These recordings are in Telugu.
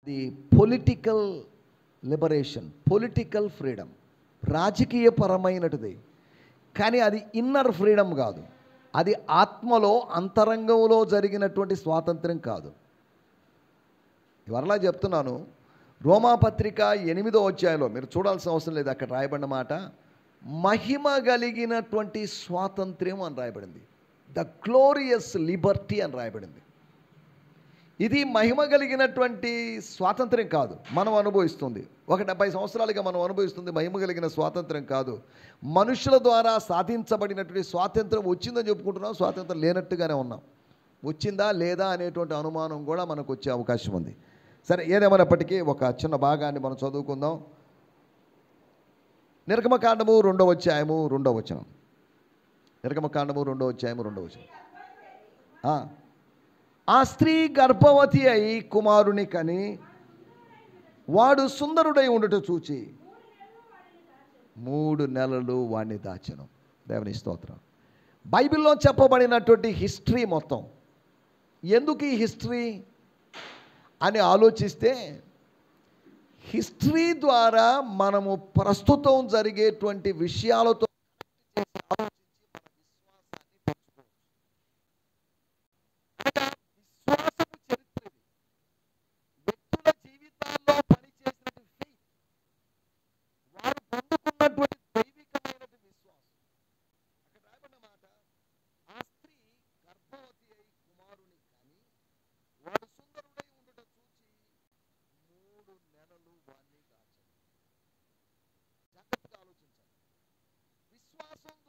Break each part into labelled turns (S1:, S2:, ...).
S1: The political liberation, political freedom, రాజకీయపరమైనటిది. కానీ అది ఇన్నర్ ఫ్రీడమ్ కాదు, అది ఆత్మలో అంతరంగంలో జరిగినటువంటి స్వాతంత్ర్యం కాదు. ఇవరలా చెప్తున్నాను. రోమాపత్రిక 8వ అధ్యాయంలో మీరు చూడాల్సిన అవసరం లేదు, అక్కడ రాయబడిన మాట మహిమ కలిగినటువంటి స్వాతంత్ర్యం అని రాయబడింది. ద గ్లోరియస్ లిబర్టీ అని రాయబడింది. ఇది మహిమ కలిగినటువంటి స్వాతంత్ర్యం కాదు, మనం అనుభవిస్తుంది. 70 సంవత్సరాలుగా మనం అనుభవిస్తుంది మహిమ కలిగిన స్వాతంత్ర్యం కాదు. మనుషుల ద్వారా సాధించబడినటువంటి స్వాతంత్రం వచ్చిందని చెప్పుకుంటున్నాం, స్వాతంత్రం లేనట్టుగానే ఉన్నాం. వచ్చిందా లేదా అనేటువంటి అనుమానం కూడా మనకు వచ్చే అవకాశం ఉంది. సరే, ఏదేమైనప్పటికీ ఒక చిన్న భాగాన్ని మనం చదువుకుందాం. నిర్గమకాండము 2వ అధ్యాయము 2వ వచనం. నిర్గమకాండము 2వ అధ్యాయము 2వ వచనం. ఆ స్త్రీ గర్భవతి అయి కుమారుని కని వాడు సుందరుడై ఉండుట చూచి 3 నెలలు వాడిని దాచెను. దేవుని స్తోత్రం. బైబిల్లో చెప్పబడినటువంటి హిస్టరీ మొత్తం, ఎందుకు ఈ హిస్టరీ అని ఆలోచిస్తే, హిస్టరీ ద్వారా మనము ప్రస్తుతం జరిగేటువంటి విషయాలతో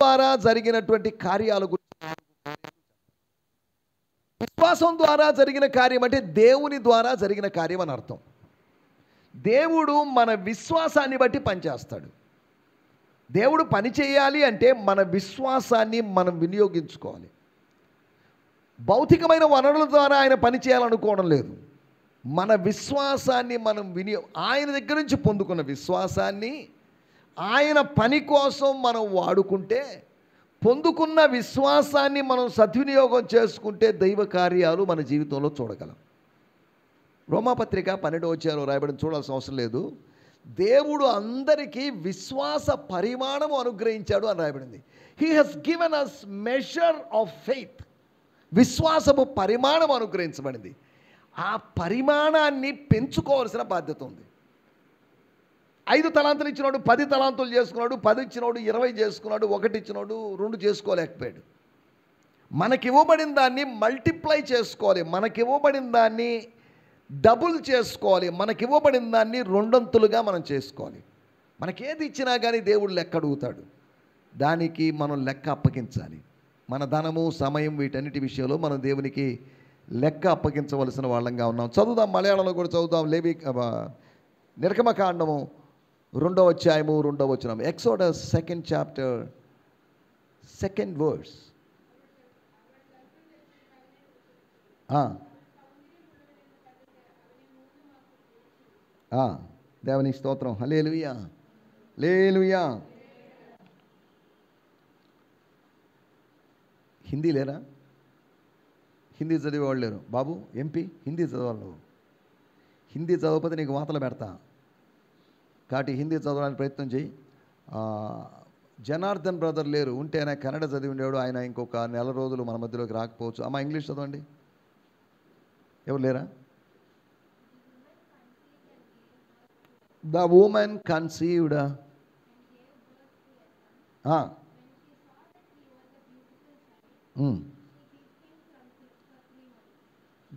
S1: ద్వారా జరిగినటువంటి కార్యాల గురించి. విశ్వాసం ద్వారా జరిగిన కార్యం అంటే దేవుని ద్వారా జరిగిన కార్యం అని అర్థం. దేవుడు మన విశ్వాసాన్ని బట్టి పనిచేస్తాడు. దేవుడు పని చేయాలి అంటే మన విశ్వాసాన్ని మనం వినియోగించుకోవాలి. భౌతికమైన వనరుల ద్వారా ఆయన పని చేయాలనుకోవడం లేదు. మన విశ్వాసాన్ని మనం ఆయన దగ్గర నుంచి పొందుకున్న విశ్వాసాన్ని ఆయన పని కోసం మనం వాడుకుంటే, పొందుకున్న విశ్వాసాన్ని మనం సద్వినియోగం చేసుకుంటే దైవ కార్యాలు మన జీవితంలో చూడగలం. రోమాపత్రిక 12వ అధ్యాయంలో రాయబడిన చూడాల్సిన అవసరం లేదు. దేవుడు అందరికీ విశ్వాస పరిమాణము అనుగ్రహించాడు అని రాయబడింది. He has given us measure of faith. విశ్వాసము పరిమాణం అనుగ్రహించబడింది. ఆ పరిమాణాన్ని పెంచుకోవాల్సిన బాధ్యత ఉంది. 5 తలాంతులు ఇచ్చినోడు 10 తలాంతులు చేసుకున్నాడు, 10 ఇచ్చినోడు 20 చేసుకున్నాడు, 1 ఇచ్చినోడు 2 చేసుకోలేకపోయాడు. మనకివ్వబడిన దాన్ని మల్టిప్లై చేసుకోవాలి, మనకివ్వబడిన దాన్ని డబుల్ చేసుకోవాలి, మనకివ్వబడిన దాన్ని 2 అంతులుగా మనం చేసుకోవాలి. మనకేది ఇచ్చినా కానీ దేవుడు లెక్క అడుగుతాడు, దానికి మనం లెక్క అప్పగించాలి. మన ధనము, సమయం, వీటన్నిటి విషయంలో మనం దేవునికి లెక్క అప్పగించవలసిన వాళ్ళంగా ఉన్నాం. చదువుదాం, మలయాళంలో కూడా చదువుదాం. నిర్గమకాండము 2వ అధ్యాయము 2వ వచనం. Exodus 2nd chapter 2nd verse. దేవుని స్తోత్రం. హల్లెలూయా, హల్లెలూయా. హిందీ లేరా? హిందీ చదివేవాళ్ళు లేరు. బాబు ఎంపీ హిందీ చదవాలి. నువ్వు హిందీ చదవకపోతే నీకు వాతలు పెడతా. కాబట్టి హిందీ చదవడానికి ప్రయత్నం చేయి. జనార్దన్ బ్రదర్ లేరు, ఉంటే ఆయన కన్నడ చదివి ఉండేవాడు. ఆయన ఇంకొక 1 నెల రోజులు మన మధ్యలోకి రాకపోవచ్చు. అమ్మ ఇంగ్లీష్ చదవండి. ఎవరు లేరా? The women conceived.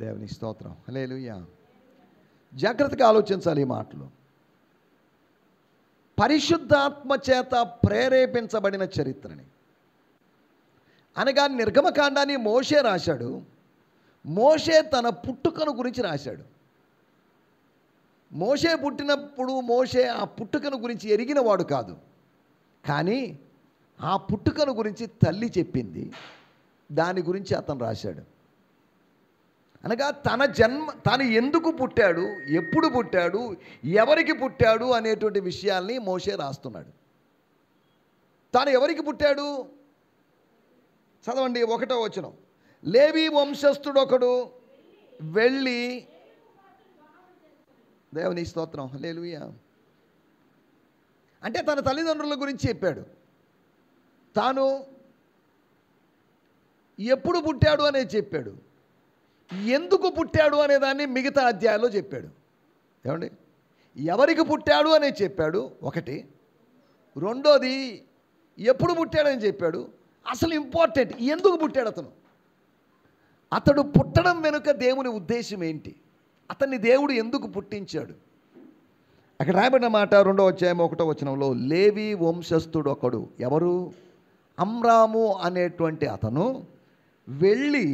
S1: దేవుని స్తోత్రం. హల్లెలూయా. జాగ్రత్తగా ఆలోచించాలి ఈ మాటలు. పరిశుద్ధాత్మ చేత ప్రేరేపించబడిన చరిత్రని, అనగా నిర్గమకాండాన్ని మోషే రాశాడు. మోషే తన పుట్టుకను గురించి రాశాడు. మోషే పుట్టినప్పుడు మోషే ఆ పుట్టుకను గురించి ఎరిగినవాడు కాదు, కానీ ఆ పుట్టుకను గురించి తల్లి చెప్పింది, దాని గురించి అతను రాశాడు. అనగా తన జన్మ, తాను ఎందుకు పుట్టాడు, ఎప్పుడు పుట్టాడు, ఎవరికి పుట్టాడు అనేటువంటి విషయాల్ని మోషే రాస్తున్నాడు. తాను ఎవరికి పుట్టాడు చదవండి. 1వ వచనం. లేవి వంశస్థుడొకడు వెళ్ళి దేవుని స్తోత్రం, హల్లెలూయా. అంటే తన తల్లిదండ్రుల గురించి చెప్పాడు. తాను ఎప్పుడు పుట్టాడు అనేది చెప్పాడు. ఎందుకు పుట్టాడు అనే దాన్ని మిగతా అధ్యాయాల్లో చెప్పాడు. ఏమండి, ఎవరికి పుట్టాడు అనేది చెప్పాడు ఒకటి. రెండోది ఎప్పుడు పుట్టాడని చెప్పాడు. అసలు ఇంపార్టెంట్, ఎందుకు పుట్టాడు అతడు పుట్టడం వెనుక దేవుని ఉద్దేశం ఏంటి, అతన్ని దేవుడు ఎందుకు పుట్టించాడు. అక్కడ రాయబడిన మాట 2వ అధ్యాయం 1వ వచనంలో, లేవి వంశస్థుడు ఒకడు, ఎవరు, అమ్రాము అనేటువంటి అతను వెళ్ళి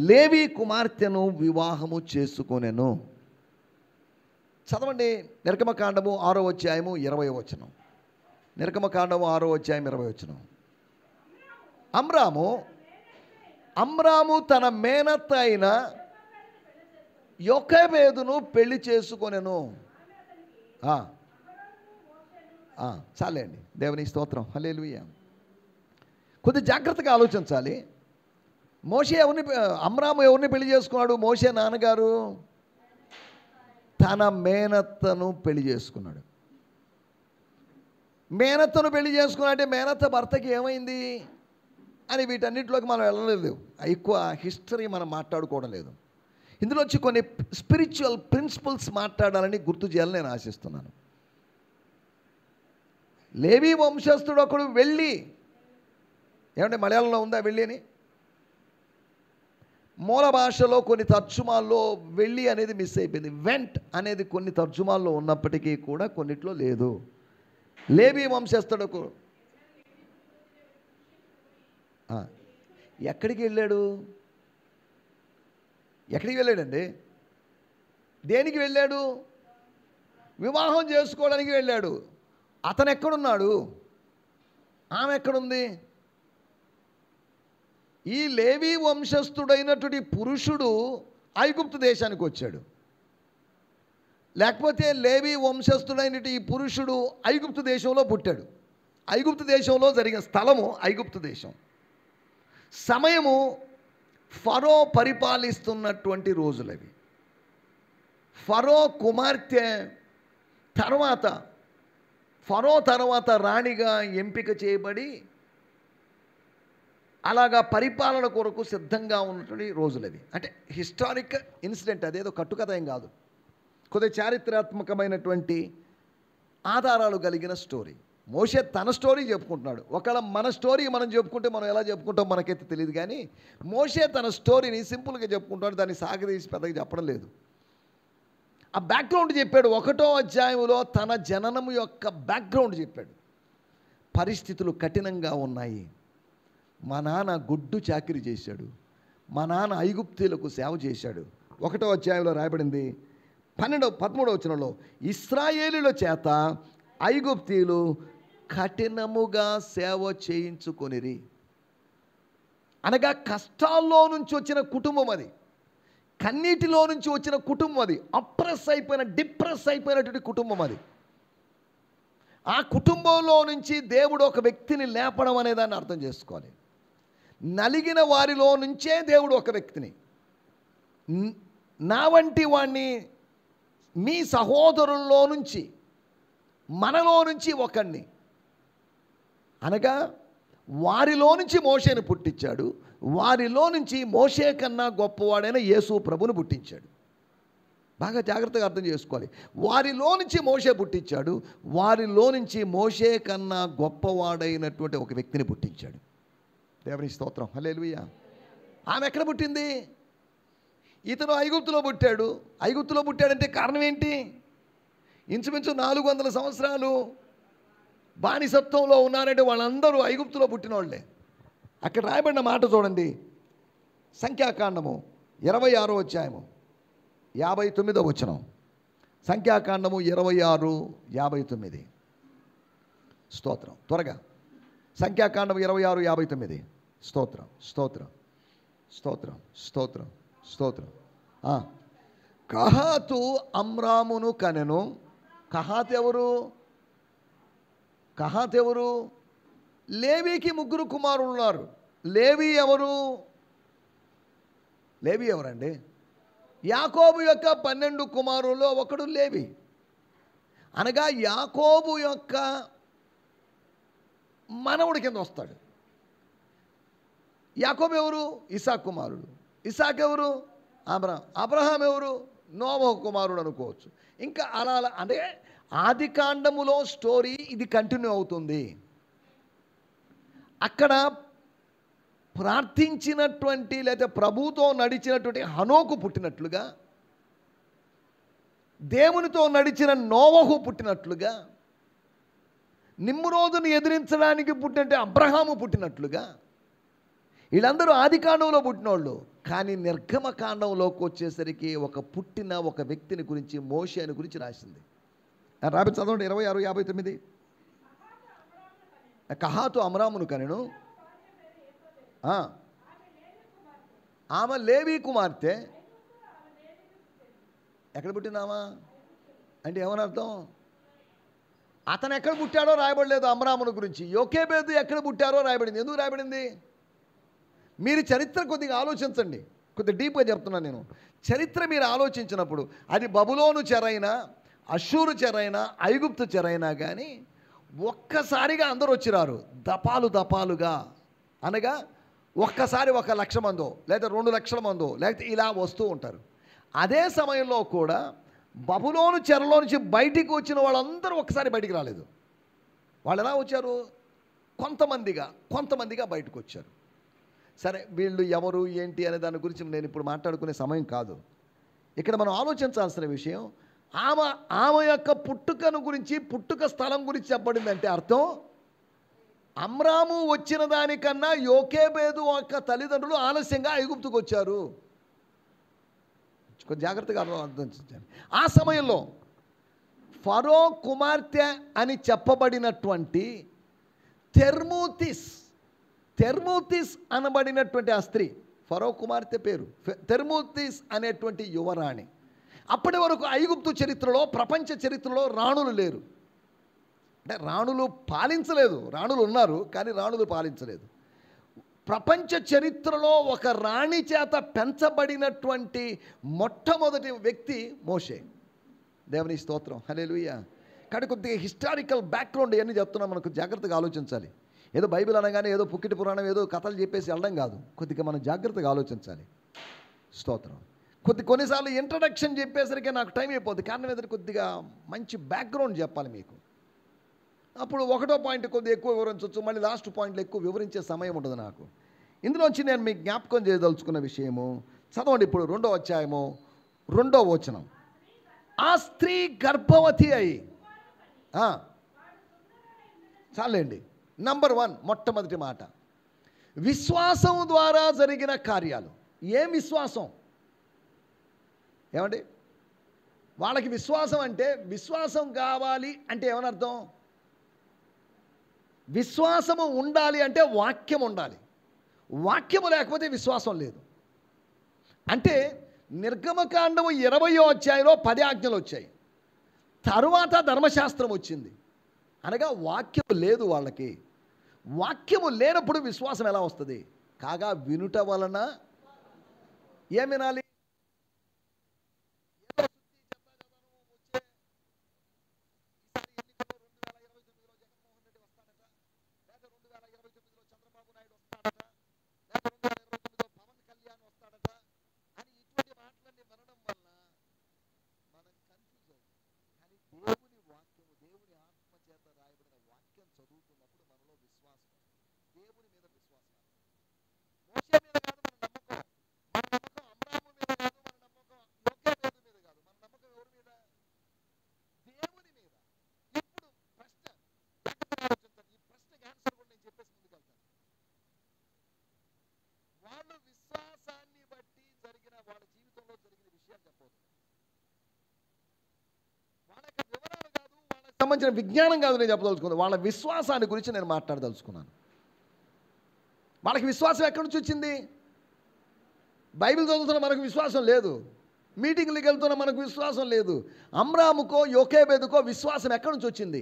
S1: లేవి కుమార్తెను వివాహము చేసుకొనెను. చదవండి, నిర్గమకాండము 6వ అధ్యాయము 20వ వచనం. నిర్గమకాండము 6వ అధ్యాయం 20వ వచనం. అమ్రాము తన మేనత్త అయిన యొకెబెదును పెళ్లి చేసుకొనెను. చాలే అండి, దేవుని స్తోత్రం, హల్లెలూయా. కొద్ది జాగ్రత్తగా ఆలోచించాలి. అమ్రాము ఎవరిని పెళ్లి చేసుకున్నాడు? మోషే నాన్నగారు తన మేనత్తను పెళ్లి చేసుకున్నాడు. మేనత్తను పెళ్లి చేసుకున్నాడంటే మేనత్త భర్తకి ఏమైంది అని వీటన్నిటిలోకి మనం వెళ్ళలేదు. ఎక్కువ హిస్టరీ మనం మాట్లాడుకోవడం లేదు. ఇందులో వచ్చి కొన్ని స్పిరిచువల్ ప్రిన్సిపల్స్ మాట్లాడాలని గుర్తు చేయాలని నేను ఆశిస్తున్నాను. లేవి వంశస్థుడు ఒకడు వెళ్ళి, ఏమంటే మలయాళంలో ఉందా వెళ్ళి అని? మూల భాషలో కొన్ని తర్జుమాల్లో వెళ్ళి అనేది మిస్ అయిపోయింది. వెంట్ అనేది కొన్ని తర్జుమాల్లో ఉన్నప్పటికీ కూడా కొన్నిట్లో లేదు. లేవి వంశస్థుడుకు ఎక్కడికి వెళ్ళాడు? ఎక్కడికి వెళ్ళాడండి? దేనికి వెళ్ళాడు? వివాహం చేసుకోవడానికి వెళ్ళాడు. అతను ఎక్కడున్నాడు? ఆమె ఎక్కడుంది? ఈ లేవి వంశస్థుడైనటువంటి పురుషుడు ఐగుప్తు దేశానికి వచ్చాడు. లేకపోతే లేవి వంశస్థుడైనటువంటి ఈ పురుషుడు ఐగుప్తు దేశంలో పుట్టాడు. ఐగుప్తు దేశంలో జరిగిన స్థలము ఐగుప్తు దేశం. సమయము ఫరో పరిపాలిస్తున్నటువంటి రోజులవి. ఫరో కుమార్తె ఫరో తర్వాత రాణిగా ఎంపిక చేయబడి అలాగా పరిపాలన కొరకు సిద్ధంగా ఉన్నటువంటి రోజులవి. అంటే హిస్టారిక్ ఇన్సిడెంట్, అదేదో కట్టుకథ ఏం కాదు. కొద్దిగా చారిత్రాత్మకమైనటువంటి ఆధారాలు కలిగిన స్టోరీ. మోషే తన స్టోరీ చెప్పుకుంటున్నాడు. ఒకవేళ మన స్టోరీ మనం చెప్పుకుంటే మనం ఎలా చెప్పుకుంటాం మనకైతే తెలియదు, కానీ మోషే తన స్టోరీని సింపుల్గా చెప్పుకుంటాడు. దాన్ని సాగదీసి పెద్దగా చెప్పడం లేదు. ఆ బ్యాక్గ్రౌండ్ చెప్పాడు. 1వ అధ్యాయంలో తన జననము యొక్క బ్యాక్గ్రౌండ్ చెప్పాడు. పరిస్థితులు కఠినంగా ఉన్నాయి. మా నాన్న గుడ్డు చాకిరీ చేశాడు. మా నాన్న ఐగుప్తీయులకు సేవ చేశాడు. 1వ అధ్యాయంలో రాయబడింది 13వ వచనంలో, ఇశ్రాయేలీయుల చేత ఐగుప్తీయులు కఠినముగా సేవ చేయించుకొనిరి. అనగా కష్టాల్లో నుంచి వచ్చిన కుటుంబం అది, కన్నీటిలో నుంచి వచ్చిన కుటుంబం అది, డిప్రెస్ అయిపోయినటువంటి కుటుంబం అది. ఆ కుటుంబంలో నుంచి దేవుడు ఒక వ్యక్తిని లేపడం అనేదాన్ని అర్థం చేసుకోవాలి. నలిగిన వారిలో నుంచే దేవుడు ఒక వ్యక్తిని, నా వంటి వాణ్ణి మీ సహోదరుల్లో నుంచి, మనలో నుంచి ఒకడిని, అనగా వారిలో నుంచి మోషేను పుట్టించాడు. వారిలో నుంచి మోషే కన్నా గొప్పవాడైన యేసు ప్రభును పుట్టించాడు. బాగా జాగ్రత్తగా అర్థం చేసుకోవాలి. వారిలో నుంచి మోషే పుట్టించాడు. వారిలో నుంచి మోషే కన్నా గొప్పవాడైనటువంటి ఒక వ్యక్తిని పుట్టించాడు. దేవుని స్తోత్రం, హల్లెలూయా. ఆమె ఎక్కడ పుట్టింది? ఇతను ఐగుప్తులో పుట్టాడు. ఐగుప్తులో పుట్టాడంటే కారణం ఏంటి? ఇంచుమించు 400 సంవత్సరాలు బానిసత్వంలో ఉన్నారంటే వాళ్ళందరూ ఐగుప్తులో పుట్టిన వాళ్ళే. అక్కడ రాయబడిన మాట చూడండి, సంఖ్యాకాండము 26వ అధ్యాయము 59వ వచనం. సంఖ్యాకాండము 26:59. స్తోత్రం, త్వరగా. సంఖ్యాకాండం 26:59. స్తోత్రం, స్తోత్రం, స్తోత్రం, స్తోత్రం, స్తోత్రం. కహాతు అమ్రామును కనెను. కహాత్ ఎవరు? లేవీకి 3 కుమారులు ఉన్నారు. లేవి ఎవరండి? యాకోబు యొక్క 12 కుమారుల్లో ఒకడు లేవి. అనగా యాకోబు యొక్క మనవుడి కింద వస్తాడు. యాకోబు ఎవరు? ఇసాకు కుమారుడు. ఇసాకు ఎవరు? అబ్రహాం. అబ్రహాం ఎవరు? నోవహు కుమారుడు అనుకోవచ్చు. ఇంకా అలా అంటే ఆది కాండములో స్టోరీ ఇది కంటిన్యూ అవుతుంది. అక్కడ ప్రార్థించినటువంటి లేదా ప్రభుతో నడిచినటువంటి హనోకు పుట్టినట్లుగా, దేవునితో నడిచిన నోవహు పుట్టినట్లుగా, నిమ్రోదును ఎదిరించడానికి పుట్టినట్టు అబ్రహాము పుట్టినట్లుగా, వీళ్ళందరూ ఆది కాండంలో పుట్టినోళ్ళు. కానీ నిర్గమకాండంలోకి వచ్చేసరికి ఒక వ్యక్తిని గురించి, మోషేని గురించి రాసింది. రాబి చదవండి 26:59. కహాతు అమ్రామును కనెను, ఆమె లేవి కుమార్తె. ఎక్కడ పుట్టిందామా అంటే ఏమని అర్థం? అతను ఎక్కడ పుట్టాడో రాయబడలేదు అమ్రామును గురించి. యోకేబేదు ఎక్కడ పుట్టారో రాయబడింది. ఎందుకు రాయబడింది? మీరు చరిత్ర కొద్దిగా ఆలోచించండి. కొద్దిగా డీప్గా చెప్తున్నాను నేను. చరిత్ర మీరు ఆలోచించినప్పుడు అది బబులోను చెరైనా, అషూరు చెరైనా, ఐగుప్తు చెరైనా కానీ ఒక్కసారిగా అందరూ వచ్చిరారు. దపాలుగా అనగా ఒక్కసారి 1,00,000 మందో లేదా 2,00,000 మందో లేకపోతే ఇలా వస్తూ ఉంటారు. అదే సమయంలో కూడా బబులోను చెరలో నుంచి బయటికి వచ్చిన వాళ్ళందరూ ఒక్కసారి బయటికి రాలేదు. వాళ్ళు ఎలా వచ్చారు? కొంతమందిగా బయటకు వచ్చారు. సరే, వీళ్ళు ఎవరు ఏంటి అనే దాని గురించి నేను ఇప్పుడు మాట్లాడుకునే సమయం కాదు. ఇక్కడ మనం ఆలోచించాల్సిన విషయం, ఆమె యొక్క పుట్టుకను గురించి, పుట్టుక స్థలం గురించి చెప్పబడిందంటే అర్థం అమ్రాము వచ్చిన దానికన్నా యోకేబేదు యొక్క తల్లిదండ్రులు ఆలస్యంగా ఐగుప్తుకు వచ్చారు. కొంచెం జాగ్రత్తగా అర్థం చేయండి. ఆ సమయంలో ఫరో కుమార్తె అని చెప్పబడినటువంటి తెర్మూతిస్ అనబడినటువంటి ఆ స్త్రీ, ఫరో కుమార్తె పేరు తెర్మూతిస్ అనేటువంటి యువరాణి. అప్పటి వరకు ఐగుప్తు చరిత్రలో, ప్రపంచ చరిత్రలో రాణులు లేరు. అంటే రాణులు పాలించలేదు. రాణులు ఉన్నారు కానీ రాణులు పాలించలేదు. ప్రపంచ చరిత్రలో ఒక రాణి చేత పెంచబడినటువంటి మొట్టమొదటి వ్యక్తి మోషే. దేవుని స్తోత్రం, హల్లెలూయా. కానీ కొద్దిగా హిస్టారికల్ బ్యాక్గ్రౌండ్ ఇవన్నీ చెప్తున్నాం, మనకు జాగ్రత్తగా ఆలోచించాలి. ఏదో బైబిల్ అనగానే ఏదో పుక్కిటి పురాణం ఏదో కథలు చెప్పేసి వెళ్ళడం కాదు. కొద్దిగా మనం జాగ్రత్తగా ఆలోచించాలి. స్తోత్రం. కొన్నిసార్లు ఇంట్రడక్షన్ చెప్పేసరికి నాకు టైం అయిపోద్ది. కారణం ఏదైనా కొద్దిగా మంచి బ్యాక్గ్రౌండ్ చెప్పాలి మీకు. అప్పుడు ఒకటో పాయింట్ కొద్దిగా ఎక్కువ వివరించవచ్చు, మళ్ళీ లాస్ట్ పాయింట్లో ఎక్కువ వివరించే సమయం ఉండదు నాకు. ఇందులోంచి నేను మీకు జ్ఞాపకం చేయదలుచుకున్న విషయము చదవండి. ఇప్పుడు 2వ అధ్యాయము 2వ వచనం. ఆ స్త్రీ గర్భవతి అయి, చాలండి. నంబర్ 1 మొట్టమొదటి మాట, విశ్వాసం ద్వారా జరిగిన కార్యాలు. ఏం విశ్వాసం? ఏమండి, వాళ్ళకి విశ్వాసం అంటే, విశ్వాసం కావాలి అంటే ఏమని అర్థం? విశ్వాసము ఉండాలి అంటే వాక్యం ఉండాలి. వాక్యము లేకపోతే విశ్వాసం లేదు. అంటే నిర్గమకాండము 20వ అధ్యాయంలో 10 ఆజ్ఞలు వచ్చాయి. తరువాత ధర్మశాస్త్రం వచ్చింది. అనగా వాక్యము లేదు వాళ్ళకి. వాక్యము లేనప్పుడు విశ్వాసం ఎలా వస్తుంది? కాగా వినుట వలన ఏం వినాలి? సంబంధించిన విజ్ఞానం కాదు నేను చెప్పదలుచుకున్నాను. వాళ్ళ విశ్వాసాన్ని గురించి నేను మాట్లాడదలుచుకున్నాను. వాళ్ళకి విశ్వాసం ఎక్కడి నుంచి వచ్చింది? బైబిల్ చదువుతున్న మనకు విశ్వాసం లేదు. మీటింగ్లకు వెళ్తున్న మనకు విశ్వాసం లేదు. అమ్రాముకో యోకేబేదుకో విశ్వాసం ఎక్కడి నుంచి వచ్చింది?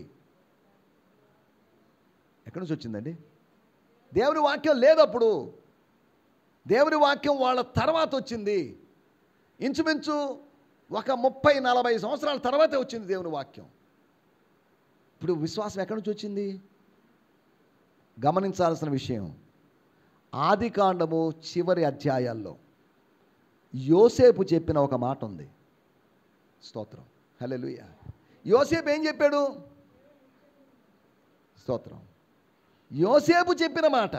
S1: ఎక్కడి నుంచి వచ్చిందండి? దేవుని వాక్యం లేదప్పుడు. దేవుని వాక్యం వాళ్ళ తర్వాత వచ్చింది. ఇంచుమించు ఒక 30-40 సంవత్సరాల తర్వాతే వచ్చింది దేవుని వాక్యం. ఇప్పుడు విశ్వాసం ఎక్కడి నుంచి వచ్చింది? గమనించాల్సిన విషయం, ఆదికాండము చివరి అధ్యాయాల్లో యోసేపు చెప్పిన ఒక మాట ఉంది. స్తోత్రం, హల్లెలూయా. యోసేపు ఏం చెప్పాడు? స్తోత్రం. యోసేపు చెప్పిన మాట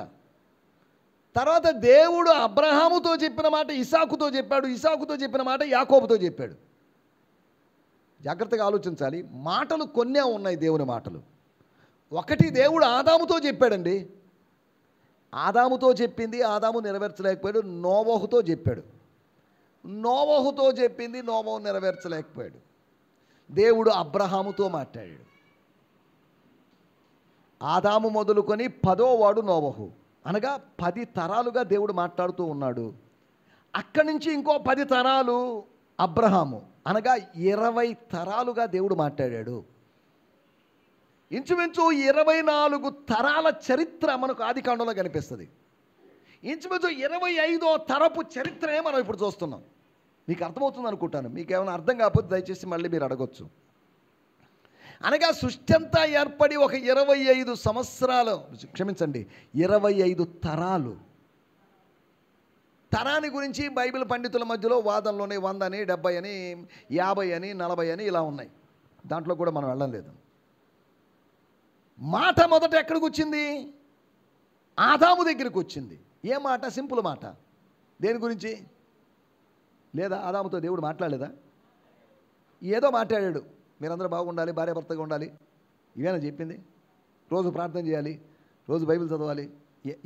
S1: తర్వాత దేవుడు అబ్రహాముతో చెప్పిన మాట ఇసాకుతో చెప్పాడు, ఇసాకుతో చెప్పిన మాట యాకోబుతో చెప్పాడు. జాగ్రత్తగా ఆలోచించాలి. మాటలు కొన్నే ఉన్నాయి దేవుని మాటలు. ఒకటి దేవుడు ఆదాముతో చెప్పాడండి. ఆదాముతో చెప్పింది ఆదాము నెరవేర్చలేకపోయాడు. నోవహుతో చెప్పాడు. నోవహుతో చెప్పింది నోవహు నెరవేర్చలేకపోయాడు. దేవుడు అబ్రహాముతో మాట్లాడాడు. ఆదాము మొదలుకొని 10వ వాడు నోవహు, అనగా 10 తరాలుగా దేవుడు మాట్లాడుతూ ఉన్నాడు. అక్కడి నుంచి ఇంకో 10 తరాలు అబ్రహాము, అనగా 20 తరాలుగా దేవుడు మాట్లాడాడు. ఇంచుమించు 24 తరాల చరిత్ర మనకు ఆదికాండంలో కనిపిస్తుంది. ఇంచుమించు 25వ తరపు చరిత్రనే మనం ఇప్పుడు చూస్తున్నాం. మీకు అర్థమవుతుంది అనుకుంటాను. మీకు ఏమైనా అర్థం కాకపోతే దయచేసి మళ్ళీ మీరు అడగొచ్చు. అనగా సృష్టి అంతా ఏర్పడి ఒక 25 సంవత్సరాలు, క్షమించండి 25 తరాలు. తరాని గురించి బైబిల్ పండితుల మధ్యలో వాదనలోనే 100 అని, 70 అని, 50 అని, 40 అని ఇలా ఉన్నాయి. దాంట్లో కూడా మనం వెళ్ళలేదు. మాట మొదట ఎక్కడికి వచ్చింది? ఆదాము దగ్గరికి వచ్చింది. ఏ మాట? సింపుల్ మాట. దేని గురించి? లేదా ఆదాముతో దేవుడు మాట్లాడలేదా? ఏదో మాట్లాడాడు, మీరందరూ బాగుండాలి, భార్యాభర్తగా ఉండాలి, ఇవేనా చెప్పింది? రోజు ప్రార్థన చేయాలి, రోజు బైబిల్ చదవాలి,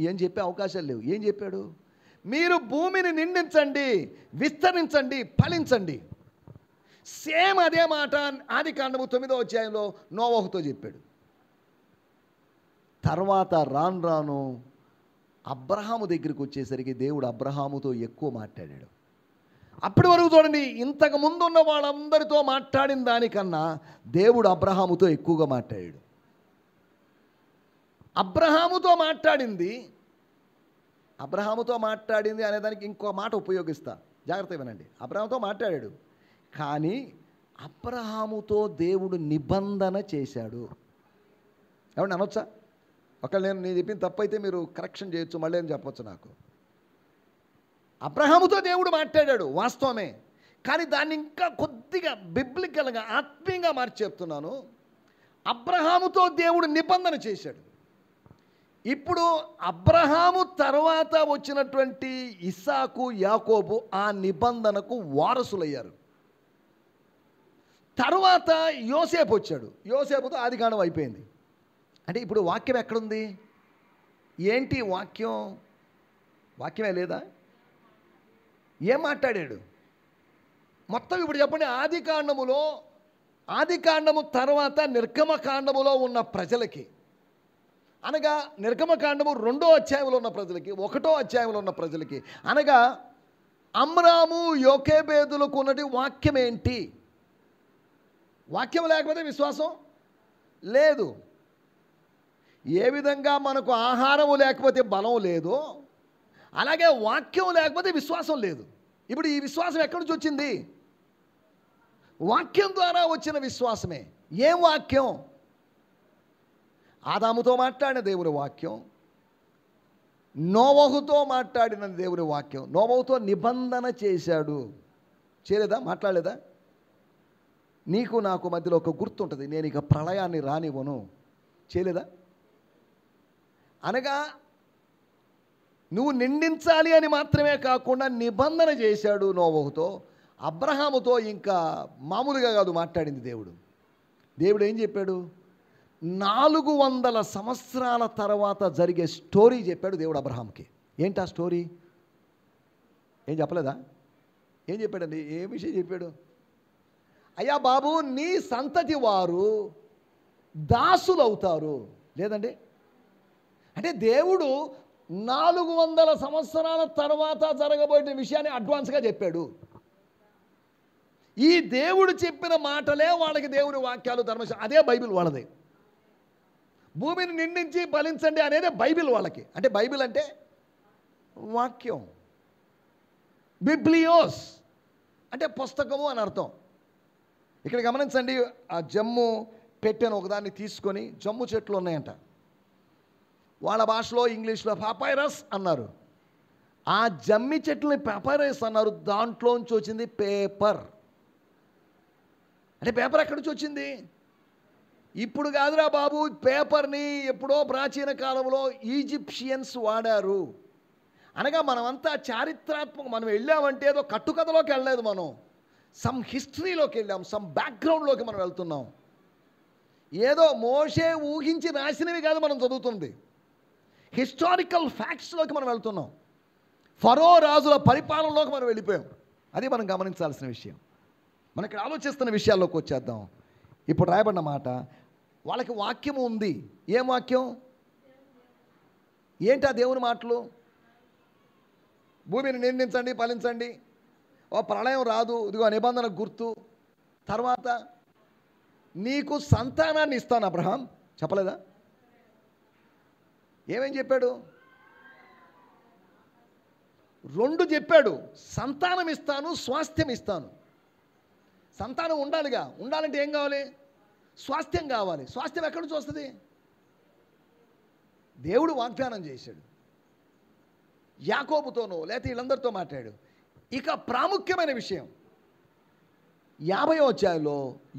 S1: ఏం చెప్పే అవకాశాలు లేవు. ఏం చెప్పాడు? మీరు భూమిని నిండించండి, విస్తరించండి, ఫలించండి. సేమ్ అదే మాట ఆదికాండము 9వ అధ్యాయంలో నోవహుతో చెప్పాడు. తర్వాత రాను రాను అబ్రహాము దగ్గరికి వచ్చేసరికి దేవుడు అబ్రహాముతో ఎక్కువ మాట్లాడాడు. అప్పటి వరకు చూడండి, ఇంతకు ముందు ఉన్న వాళ్ళందరితో మాట్లాడిన దానికన్నా దేవుడు అబ్రహాముతో ఎక్కువగా మాట్లాడాడు. అబ్రహాముతో మాట్లాడింది అనేదానికి ఇంకో మాట ఉపయోగిస్తా, జాగ్రత్తగా వినండి. అబ్రహాముతో మాట్లాడాడు, కానీ అబ్రహాముతో దేవుడు నిబంధన చేశాడు. ఏమన్నా అనొచ్చా? ఒకవేళ నేను చెప్పిన తప్పైతే మీరు కరెక్షన్ చేయొచ్చు, మళ్ళీ ఏం చెప్పొచ్చు నాకు. అబ్రహాముతో దేవుడు మాట్లాడాడు, వాస్తవమే. కానీ దాన్ని ఇంకా కొద్దిగా బిబ్లికల్గా, ఆత్మీయంగా మార్చి చెప్తున్నాను. అబ్రహాముతో దేవుడు నిబంధన చేశాడు. ఇప్పుడు అబ్రహాము తర్వాత వచ్చినటువంటి ఇస్సాకు, యాకోబు ఆ నిబంధనకు వారసులయ్యారు. తర్వాత యోసేపు వచ్చాడు. యోసేపుతో ఆదికాండం అయిపోయింది. అంటే ఇప్పుడు వాక్యం ఎక్కడుంది? ఏంటి వాక్యం? వాక్యమే లేదా? ఏం మాట్లాడాడు మొత్తం? ఇప్పుడు చెప్పండి. ఆదికాండము తర్వాత నిర్గమకాండములో ఉన్న ప్రజలకి, అనగా నిర్గమకాండము 2వ అధ్యాయంలో ఉన్న ప్రజలకి, 1వ అధ్యాయంలో ఉన్న ప్రజలకి, అనగా అమ్రాము యోకేబేదులకు ఉన్నటి వాక్యం ఏంటి? వాక్యం లేకపోతే విశ్వాసం లేదు. ఏ విధంగా మనకు ఆహారము లేకపోతే బలం లేదో, అలాగే వాక్యం లేకపోతే విశ్వాసం లేదు. ఇప్పుడు ఈ విశ్వాసం ఎక్కడి నుంచి వచ్చింది? వాక్యం ద్వారా వచ్చిన విశ్వాసమే. ఏం వాక్యం? ఆదాముతో మాట్లాడిన దేవుని వాక్యం, నోవహుతో మాట్లాడిన దేవుని వాక్యం. నోవహుతో నిబంధన చేశాడు. చేయలేదా? మాట్లాడలేదా? నీకు నాకు మధ్యలో ఒక గుర్తు ఉంటుంది, నేను ఇక ప్రళయాన్ని రానివ్వను. చేయలేదా? అనగా నువ్వు నిండించాలి అని మాత్రమే కాకుండా నిబంధన చేశాడు నోవహుతో. అబ్రహాముతో ఇంకా మామూలుగా కాదు మాట్లాడింది దేవుడు. దేవుడు ఏం చెప్పాడు? 400 సంవత్సరాల తర్వాత జరిగే స్టోరీ చెప్పాడు దేవుడు అబ్రహాంకి. ఏంటి ఆ స్టోరీ? ఏం చెప్పలేదా? ఏం చెప్పాడండి? ఏ విషయం చెప్పాడు? అయ్యా బాబు, నీ సంతతి వారు దాసులవుతారు. లేదండి, అంటే దేవుడు 400 సంవత్సరాల తర్వాత జరగబోయే విషయాన్ని అడ్వాన్స్గా చెప్పాడు. ఈ దేవుడు చెప్పిన మాటలే వాళ్ళకి దేవుని వాక్యాలు, ధర్మశాస్త్రం. అదే బైబిల్ వాళ్ళది. భూమిని నిండించి ఫలించండి అనేది బైబిల్ వాళ్ళకి. అంటే బైబిల్ అంటే వాక్యం, బిబ్లియోస్. అంటే పుస్తకము అని అర్థం. ఇక్కడ గమనించండి, ఆ జమ్ము పెట్టెను ఒకదాన్ని తీసుకొని, జమ్ము చెట్లు ఉన్నాయంట, వాళ్ళ భాషలో ఇంగ్లీష్లో పాపైరస్ అన్నారు. ఆ జమ్మి చెట్లని పాపైరస్ అన్నారు. దాంట్లోంచి వచ్చింది పేపర్. అంటే పేపర్ ఎక్కడి నుంచి వచ్చింది? ఇప్పుడు కాదురా బాబు, పేపర్ని ఎప్పుడో ప్రాచీన కాలంలో ఈజిప్షియన్స్ వాడారు. అనగా మనమంతా చారిత్రాత్మక, మనం వెళ్ళామంటే ఏదో కట్టుకథలోకి వెళ్ళలేదు, మనం సమ్ హిస్టరీలోకి వెళ్ళాం, సమ్ బ్యాక్గ్రౌండ్లోకి మనం వెళ్తున్నాం. ఏదో మోషే ఊహించి రాసినవి కాదు మనం చదువుతుంది, హిస్టారికల్ ఫ్యాక్ట్స్లోకి మనం వెళ్తున్నాం. ఫరో రాజుల పరిపాలనలోకి మనం వెళ్ళిపోయాం. అది మనం గమనించాల్సిన విషయం. మనం ఇక్కడ ఆలోచిస్తున్న విషయాల్లోకి వచ్చేద్దాం. ఇప్పుడు రాయబడిన మాట, వాళ్ళకి వాక్యం ఉంది. ఏం వాక్యం? ఏంటి ఆ దేవుని మాటలు? భూమిని నిందించండి, ఫలించండి, ఓ ప్రళయం రాదు, ఇదిగో నిబంధన గుర్తు, తర్వాత నీకు సంతానాన్ని ఇస్తాను అబ్రహాం చెప్పలేదా? ఏమేం చెప్పాడు? 2 చెప్పాడు. సంతానం ఇస్తాను, స్వాస్థ్యం ఇస్తాను. సంతానం ఉండాలిగా, ఉండాలంటే ఏం కావాలి? స్వాస్థ్యం కావాలి. స్వాస్థ్యం ఎక్కడి నుంచి వస్తుంది? దేవుడు వాగ్దానం చేశాడు, యాకోబుతోనో లేకపోతే వీళ్ళందరితో మాట్లాడాడు. ఇక ప్రాముఖ్యమైన విషయం 50వ అధ్యాయంలో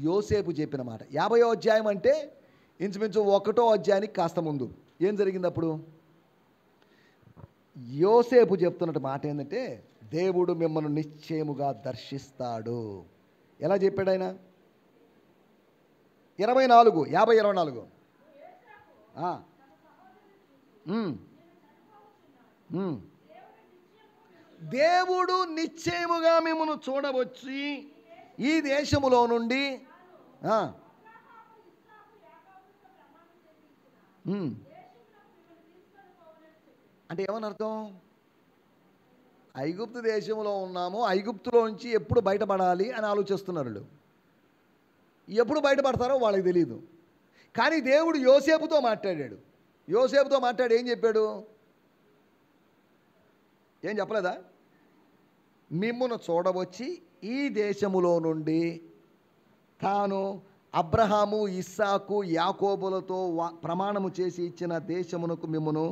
S1: యోసేపు చెప్పిన మాట. 50వ అధ్యాయం అంటే ఇంచుమించు 1వ అధ్యాయానికి కాస్త ముందు. ఏం జరిగింది అప్పుడు? యోసేపు చెప్తున్నట్టు మాట ఏంటంటే, దేవుడు మిమ్మల్ని నిశ్చయముగా దర్శిస్తాడు. ఎలా చెప్పాడు ఆయన? 24, 50, 24. దేవుడు నిశ్చయముగా మిమ్మల్ని చూడవచ్చి ఈ దేశములో నుండి అంటే ఏమని అర్థం? ఐగుప్తు దేశంలో ఉన్నాము, ఐగుప్తులో నుంచి ఎప్పుడు బయటపడాలి అని ఆలోచిస్తున్నారు వాళ్ళు. ఎప్పుడు బయటపడతారో వాళ్ళకి తెలియదు. కానీ దేవుడు యోసేపుతో మాట్లాడాడు. యోసేపుతో మాట్లాడి ఏం చెప్పాడు? ఏం చెప్పలేదా? మిమ్మును చూడవచ్చి ఈ దేశములో నుండి తాను అబ్రహాము, ఇస్సాకు, యాకోబులతో ప్రమాణము చేసి ఇచ్చిన దేశమునకు మిమ్మును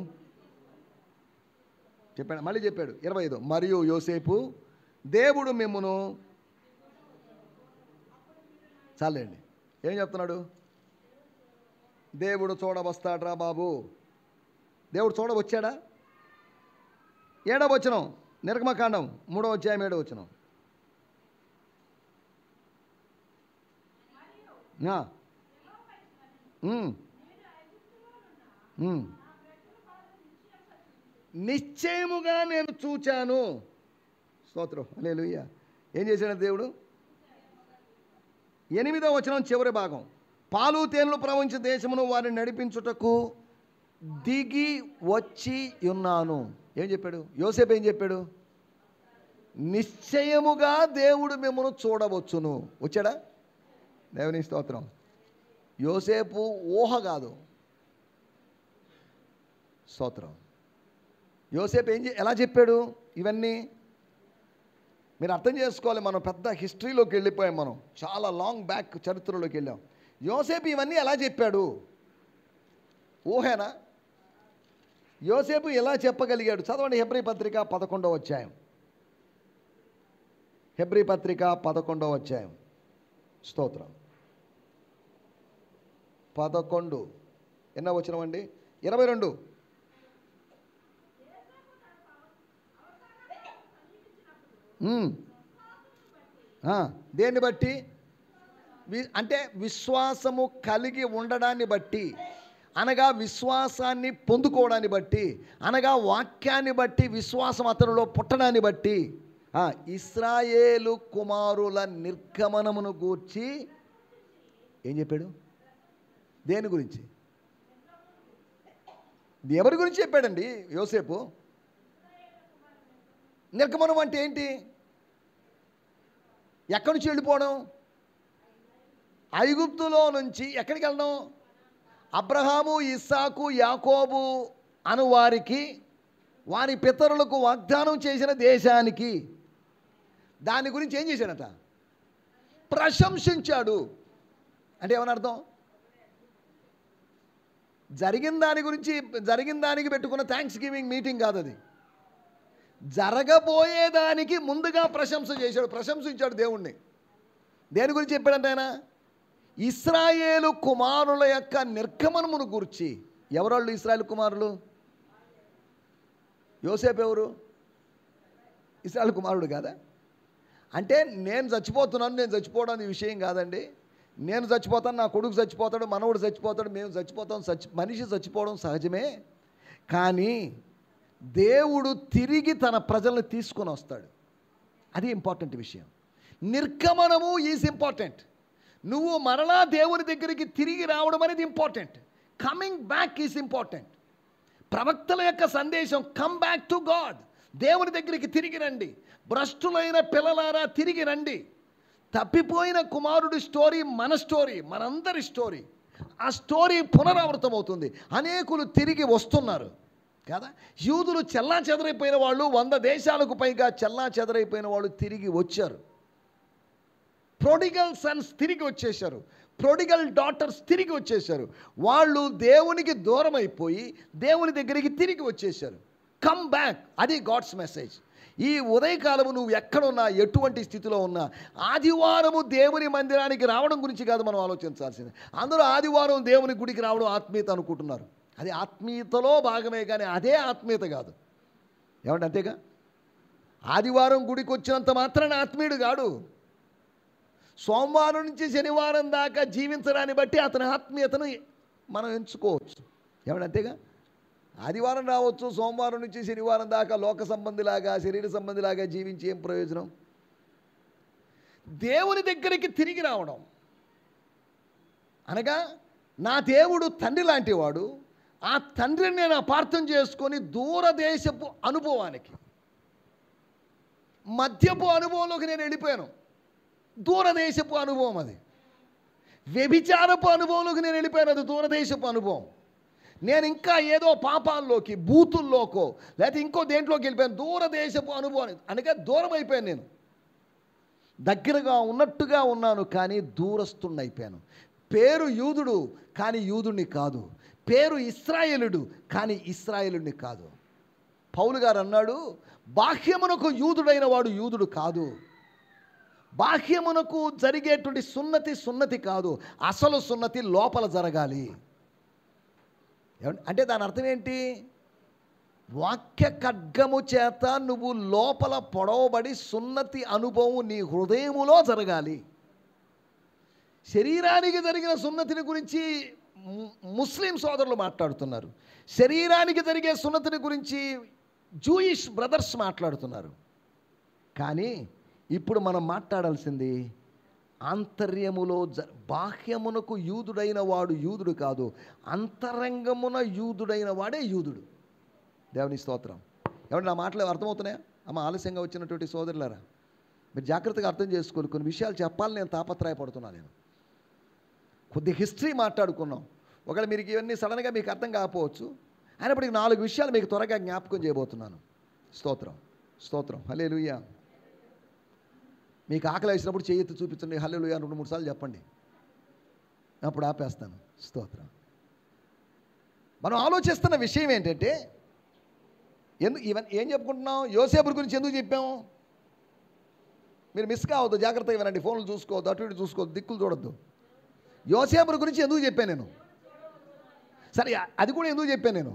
S1: చెప్పాడు. మళ్ళీ చెప్పాడు 25, మరియు యోసేపు దేవుడు మిమ్మును, చాలండి. ఏం చెప్తున్నాడు? దేవుడు చూడవస్తాడ్రా బాబు. దేవుడు చూడవచ్చాడా? 7వ వచనం, నిర్గమకాండం 3వ అధ్యాయం 7వ వచనం. నిశ్చయముగా నేను చూచాను. స్తోత్రం, హల్లెలూయా. ఏం చేశాడు దేవుడు? 8వ వచనం చివరి భాగం, పాలు తేనెలు ప్రవహించే దేశమును వారిని నడిపించుటకు దిగి వచ్చి ఉన్నాను. ఏం చెప్పాడు? యోసేపు ఏం చెప్పాడు? నిశ్చయముగా దేవుడు మిమ్మల్ని చూడవచ్చును. వచ్చాడా? దేవుని స్తోత్రం. యోసేపు ఊహ కాదు. స్తోత్రం. యోసేపు ఎలా చెప్పాడు ఇవన్నీ? మీరు అర్థం చేసుకోవాలి. మనం పెద్ద హిస్టరీలోకి వెళ్ళిపోయాం, మనం చాలా లాంగ్ బ్యాక్ చరిత్రలోకి వెళ్ళాం. యోసేపు ఇవన్నీ ఎలా చెప్పాడు? ఊహేనా? యోసేపు ఎలా చెప్పగలిగాడు? చదవండి హెబ్రీ పత్రిక 11వ అధ్యాయం. హెబ్రీ పత్రిక 11వ అధ్యాయం. స్తోత్రం. 11 ఎన్నో వచనం అండి? 22. దేన్ని బట్టి? అంటే విశ్వాసము కలిగి ఉండడాన్ని బట్టి, అనగా విశ్వాసాన్ని పొందుకోవడాన్ని బట్టి, అనగా వాక్యాన్ని బట్టి, విశ్వాసం అతనిలో పుట్టడాన్ని బట్టి, ఇశ్రాయేలు కుమారుల నిర్గమనమును గూర్చి ఏం చెప్పాడు? దేని గురించి? ఎవరి గురించి చెప్పాడండి యోసేపు? నిర్గమనం అంటే ఏంటి? ఎక్కడి నుంచి వెళ్ళిపోవడం? ఐగుప్తులో నుంచి ఎక్కడికి వెళ్ళడం? అబ్రహాము, ఇస్సాకు, యాకోబు అను వారికి, వారి పితరులకు వాగ్దానం చేసిన దేశానికి. దాని గురించి ఏం చేశాడట? ప్రశంసించాడు. అంటే ఏమని అర్థం? జరిగిన దానికి పెట్టుకున్న థ్యాంక్స్ గివింగ్ మీటింగ్ కాదు అది. జరగబోయేదానికి ముందుగా ప్రశంస చేశాడు, ప్రశంసించాడు దేవుణ్ణి. దేని గురించి చెప్పాడంటే ఆయన? ఇశ్రాయేలు కుమారుల యొక్క నిర్గమనమును గురించి. ఎవరాళ్ళు ఇశ్రాయేలు కుమారులు? యోసేపు ఎవరు? ఇశ్రాయేలు కుమారుడు కాదా? అంటే నేను చచ్చిపోవడం విషయం కాదండి. నేను చచ్చిపోతాను, నా కొడుకు చచ్చిపోతాడు, మనవడు చచ్చిపోతాడు, మేము చచ్చిపోతాం. మనిషి చచ్చిపోవడం సహజమే. కానీ దేవుడు తిరిగి తన ప్రజలను తీసుకొని వస్తాడు. అది ఇంపార్టెంట్ విషయం. నిర్గమనము ఈజ్ ఇంపార్టెంట్. నువ్వు మరలా దేవుని దగ్గరికి తిరిగి రావడం అనేది important. Coming back is important. ప్రవక్తల యొక్క సందేశం కమ్ బ్యాక్ టు గాడ్. దేవుని దగ్గరికి తిరిగి రండి. భ్రష్టులైన పిల్లలారా తిరిగి రండి. తప్పిపోయిన కుమారుడి స్టోరీ మన స్టోరీ, మనందరి స్టోరీ. ఆ స్టోరీ పునరావృతం అవుతుంది. అనేకులు తిరిగి వస్తున్నారు కదా. యూదులు చెల్లా చెదరైపోయిన వాళ్ళు, 100 దేశాలకు పైగా చెల్లా చెదరైపోయిన వాళ్ళు తిరిగి వచ్చారు. ప్రొడిగల్ సన్స్ తిరిగి వచ్చేశారు. ప్రొడిగల్ డాటర్స్ తిరిగి వచ్చేశారు. వాళ్ళు దేవునికి దూరం అయిపోయి దేవుని దగ్గరికి తిరిగి వచ్చేశారు. కమ్ బ్యాక్, అది గాడ్స్ మెసేజ్. ఈ ఉదయకాలము నువ్వు ఎక్కడున్నా, ఎటువంటి స్థితిలో ఉన్నా, ఆదివారము దేవుని మందిరానికి రావడం గురించి కాదు మనం ఆలోచించాల్సింది. అందరూ ఆదివారం దేవుని గుడికి రావడం ఆత్మీయత అనుకుంటున్నారు. అది ఆత్మీయతలో భాగమే, కానీ అదే ఆత్మీయత కాదు. ఏమంటే అంతేగా? ఆదివారం గుడికి వచ్చినంత మాత్రాన ఆత్మీయుడు కాడు. సోమవారం నుంచి శనివారం దాకా జీవించడాన్ని బట్టి అతని ఆత్మీయతను మనం ఎంచుకోవచ్చు. ఏమంటే అంతేగా? ఆదివారం రావచ్చు, సోమవారం నుంచి శనివారం దాకా లోక సంబంధిలాగా, శరీర సంబంధిలాగా జీవించి ఏం ప్రయోజనం? దేవుని దగ్గరికి తిరిగి రావడం అనగా, నా దేవుడు తండ్రి లాంటి వాడు. ఆ తండ్రిని నేను అపార్థం చేసుకొని దూరదేశపు అనుభవానికి, మధ్యపు అనుభవంలోకి నేను వెళ్ళిపోయాను. దూరదేశపు అనుభవం అది. వ్యభిచారపు అనుభవంలోకి నేను వెళ్ళిపోయాను. అది దూరదేశపు అనుభవం. నేను ఇంకా ఏదో పాపాల్లోకి, బూతుల్లోకో లేకపోతే ఇంకో దేంట్లోకి వెళ్ళిపోయాను. దూరదేశపు అనుభవం అనగా దూరం అయిపోయాను. నేను దగ్గరగా ఉన్నట్టుగా ఉన్నాను, కానీ దూరస్తుడిని అయిపోయాను. పేరు యూదుడు, కానీ యూదుడిని కాదు. పేరు ఇశ్రాయేలుడు, కానీ ఇశ్రాయేలుడిని కాదు. పౌలు గారు అన్నాడు, బాహ్యమునకు యూదుడైన వాడు యూదుడు కాదు. బాహ్యమునకు జరిగేటువంటి సున్నతి కాదు. అసలు సున్నతి లోపల జరగాలి. అంటే దాని అర్థం ఏంటి? వాక్య ఖడ్గము చేత నువ్వు లోపల పొడవబడి సున్నతి అనుభవం నీ హృదయములో జరగాలి. శరీరానికి జరిగిన సున్నతిని గురించి ముస్లిం సోదరులు మాట్లాడుతున్నారు. శరీరానికి జరిగే సున్నతిని గురించి జూయిష్ బ్రదర్స్ మాట్లాడుతున్నారు. కానీ ఇప్పుడు మనం మాట్లాడాల్సింది ఆంతర్యములో బాహ్యమునకు యూదుడైన వాడు యూదుడు కాదు, అంతరంగమున యూదుడైన వాడే యూదుడు. దేవుని స్తోత్రం. ఏమంటే నా మాటలు అర్థమవుతున్నాయా? ఆలస్యంగా వచ్చినటువంటి సోదరులారా, మీరు జాగ్రత్తగా అర్థం చేసుకోవాలి. కొన్ని విషయాలు చెప్పాలని నేను తాపత్రయపడుతున్నాను. నేను కొద్ది హిస్టరీ మాట్లాడుకున్నాం. ఒకవేళ మీరు ఇవన్నీ సడన్గా మీకు అర్థం కాకపోవచ్చు. అయినప్పటికీ 4 విషయాలు మీకు త్వరగా జ్ఞాపకం చేయబోతున్నాను. స్తోత్రం, స్తోత్రం, హల్లెలూయా. మీకు ఆకలి వేసినప్పుడు చేయెత్తి చూపించండి, హల్లెలూయా 2-3 సార్లు చెప్పండి. అప్పుడు ఆపేస్తాను. స్తోత్రం. మనం ఆలోచిస్తున్న విషయం ఏంటంటే, ఏం చెప్పుకుంటున్నాం? యోసేపు గురించి ఎందుకు చెప్పాము? మీరు మిస్ కావద్దు, జాగ్రత్తగా వినండి. ఫోన్లు చూసుకోవద్దు, అటు ఇటు చూసుకోవద్దు, దిక్కులు చూడొద్దు. యోసేపు గురించి ఎందుకు చెప్పాను నేను? సరే, అది కూడా ఎందుకు చెప్పాను నేను?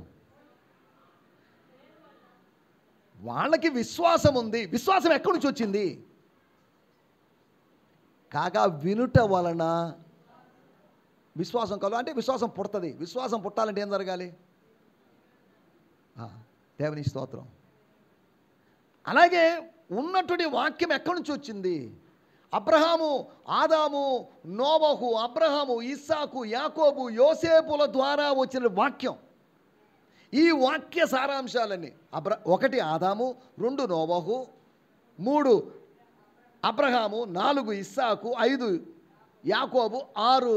S1: వాళ్ళకి విశ్వాసం ఉంది. విశ్వాసం ఎక్కడి నుంచి వచ్చింది? కాగా వినుట వలన విశ్వాసం కలుగు. అంటే విశ్వాసం పుడుతుంది. విశ్వాసం పుట్టాలంటే ఏం జరగాలి? దేవుని స్తోత్రం. అలాగే ఉన్నటువంటి వాక్యం ఎక్కడి నుంచి వచ్చింది? అబ్రహాము, ఆదాము, నోవహు, అబ్రహాము, ఇస్సాకు, యాకోబు, యోసేపుల ద్వారా వచ్చిన వాక్యం. ఈ వాక్య సారాంశాలన్నీ 1 ఆదాము, 2 నోవహు, 3 అబ్రహాము, 4 ఇస్సాకు, 5 యాకోబు, 6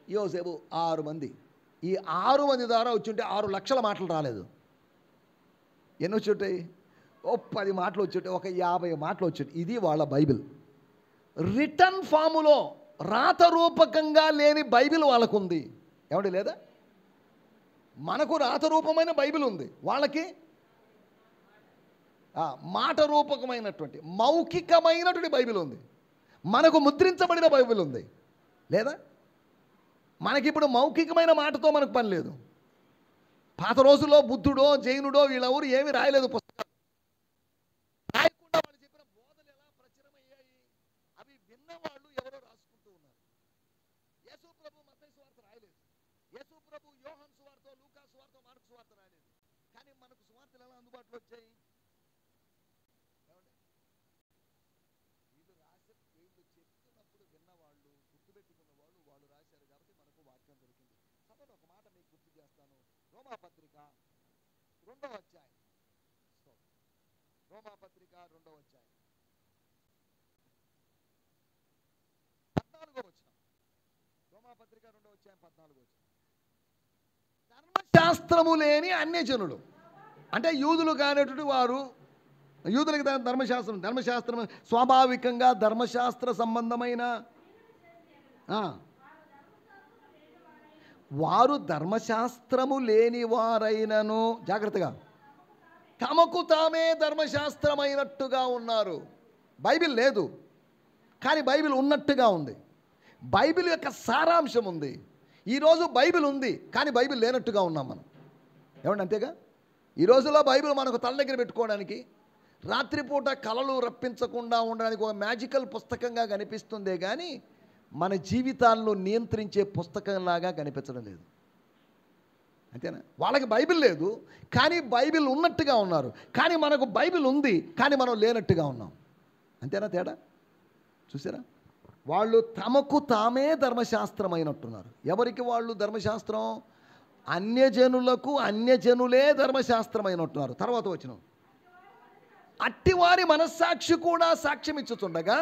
S1: యోసేపు. 6 మంది. ఈ 6 మంది ద్వారా వచ్చుంటే 6 లక్షల మాటలు రాలేదు. ఎన్ని వచ్చుంటాయి? ఓ 10 మాటలు వచ్చేటి, ఒక 50 మాటలు వచ్చేటి. ఇది వాళ్ళ బైబిల్. రిటర్న్ ఫాములో రాతరూపకంగా లేని బైబిల్ వాళ్ళకు ఉంది. ఏమండి లేదా? మనకు రాతరూపమైన బైబిల్ ఉంది, వాళ్ళకి మాట రూపకమైనటువంటి మౌఖికమైనటువంటి బైబిల్ ఉంది. మనకు ముద్రించబడిన బైబిల్ ఉంది లేదా? మనకిప్పుడు మౌఖికమైన మాటతో మనకు పని లేదు. పాత రోజుల్లో బుద్ధుడో జైనుడో వీళ్ళెవరు ఏమీ రాయలేదు పుస్తకాలు. రాయకుండా వాళ్ళు చెప్పిన బోధలు ఎలా ప్రచురమయ్యాయి? అవి విన్నవాళ్ళు ఎవరో రాసుకుంటూ ఉన్నారు. యేసు ప్రభు మత్తయి సువార్త రాయలేదు, యేసు ప్రభు యోహాను సువార్త, లూకా సువార్త, మార్కు సువార్త రాయలేదు. కానీ మనకు సువార్తలు ఎలా అందుబాటులో వచ్చాయి? వీళ్ళు చెప్తున్నప్పుడు విన్నవాళ్ళు, గుర్తుపెట్టుకున్న వాళ్ళు రాశారు కాబట్టి మనకు వాక్యం దొరికింది. సభలో ఒక మాట మీకు గుర్తు చేస్తాను. రోమాపత్రిక 2వ అధ్యాయం, రోమాపత్రిక 2వ అధ్యాయం 14వ వచనం. రోమాపత్రిక 2వ అధ్యాయం 14వ వచనం. ధర్మశాస్త్రము లేని అన్యజనులు, అంటే యూదులు కానటువంటి వారు, యూదులకి ధర్మశాస్త్రం స్వాభావికంగా ధర్మశాస్త్ర సంబంధమైన వారు ధర్మశాస్త్రము లేని వారైనను, జాగ్రత్తగా, తమకు తామే ధర్మశాస్త్రమైనట్టుగా ఉన్నారు. బైబిల్ లేదు కానీ బైబిల్ ఉన్నట్టుగా ఉంది. బైబిల్ యొక్క సారాంశం ఉంది. ఈరోజు బైబిల్ ఉంది కానీ బైబిల్ లేనట్టుగా ఉన్నాం మనం. ఏమండి అంతేగా? ఈ రోజుల్లో బైబిల్ మనకు తల దగ్గర పెట్టుకోవడానికి, రాత్రిపూట కలలు రప్పించకుండా ఉండడానికి ఒక మ్యాజికల్ పుస్తకంగా కనిపిస్తుందే కానీ మన జీవితాలను నియంత్రించే పుస్తకంలాగా కనిపించడం లేదు. అంతేనా? వాళ్ళకి బైబిల్ లేదు కానీ బైబిల్ ఉన్నట్టుగా ఉన్నారు. కానీ మనకు బైబిల్ ఉంది కానీ మనం లేనట్టుగా ఉన్నాం. అంతేనా తేడా? చూసారా? వాళ్ళు తమకు తామే ధర్మశాస్త్రమైనట్టున్నారు. ఎవరికి వాళ్ళు ధర్మశాస్త్రం? అన్యజనులకు అన్యజనులే ధర్మశాస్త్రమైనట్టున్నారు. తర్వాత వచనం, అట్టివారి మనస్సాక్షి కూడా సాక్ష్యం ఇచ్చుతుండగా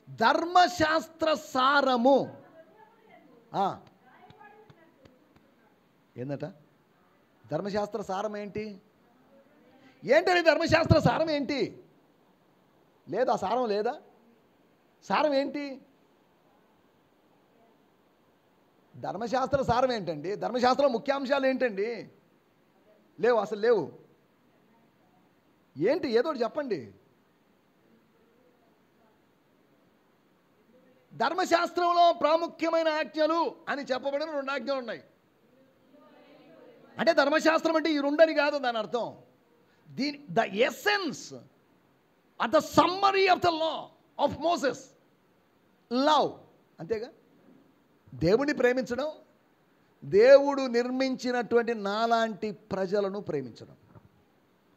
S1: ధర్మశాస్త్ర సారము ఏందట? ధర్మశాస్త్ర సారం ఏంటి? ఏంటని ధర్మశాస్త్ర సారం ఏంటి? లేదా సారం లేదా? సారం ఏంటి? ధర్మశాస్త్ర సారం ఏంటండి? ధర్మశాస్త్రం ముఖ్యాంశాలు ఏంటండి? లేవు, అసలు లేవు. ఏంటి? ఏదో చెప్పండి. ధర్మశాస్త్రంలో ప్రాముఖ్యమైన ఆజ్ఞలు అని చెప్పబడిన 2 ఆజ్ఞలు ఉన్నాయి. అంటే ధర్మశాస్త్రం అంటే ఈ 2 అని కాదు దాని అర్థం. The essence of the summary of the law of Moses, love. అంతేగా? దేవుడిని ప్రేమించడం, దేవుడు నిర్మించినటువంటి నాలాంటి ప్రజలను ప్రేమించడం.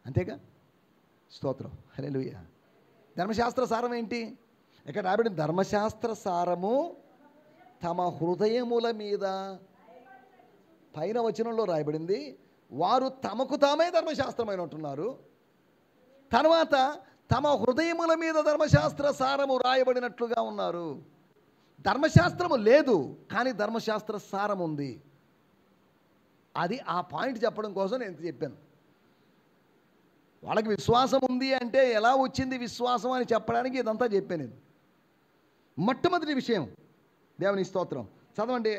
S1: అంతేగా? స్తోత్రం, హల్లెలూయా. ధర్మశాస్త్ర సారం ఏంటి? ఇక్కడ రాబడిన ధర్మశాస్త్ర సారము తమ హృదయముల మీద, పైన వచనంలో రాయబడింది వారు తమకు తామే ధర్మశాస్త్రమైన ఉంటున్నారు. తర్వాత తమ హృదయముల మీద ధర్మశాస్త్ర సారము రాయబడినట్లుగా ఉన్నారు. ధర్మశాస్త్రము లేదు కానీ ధర్మశాస్త్ర సారం ఉంది. అది ఆ పాయింట్ చెప్పడం కోసం నేను చెప్పాను. వాళ్ళకి విశ్వాసం ఉంది అంటే ఎలా వచ్చింది విశ్వాసం అని చెప్పడానికి ఇదంతా చెప్పాను నేను. మొట్టమొదటి విషయం, దేవుని స్తోత్రం, చదవండి.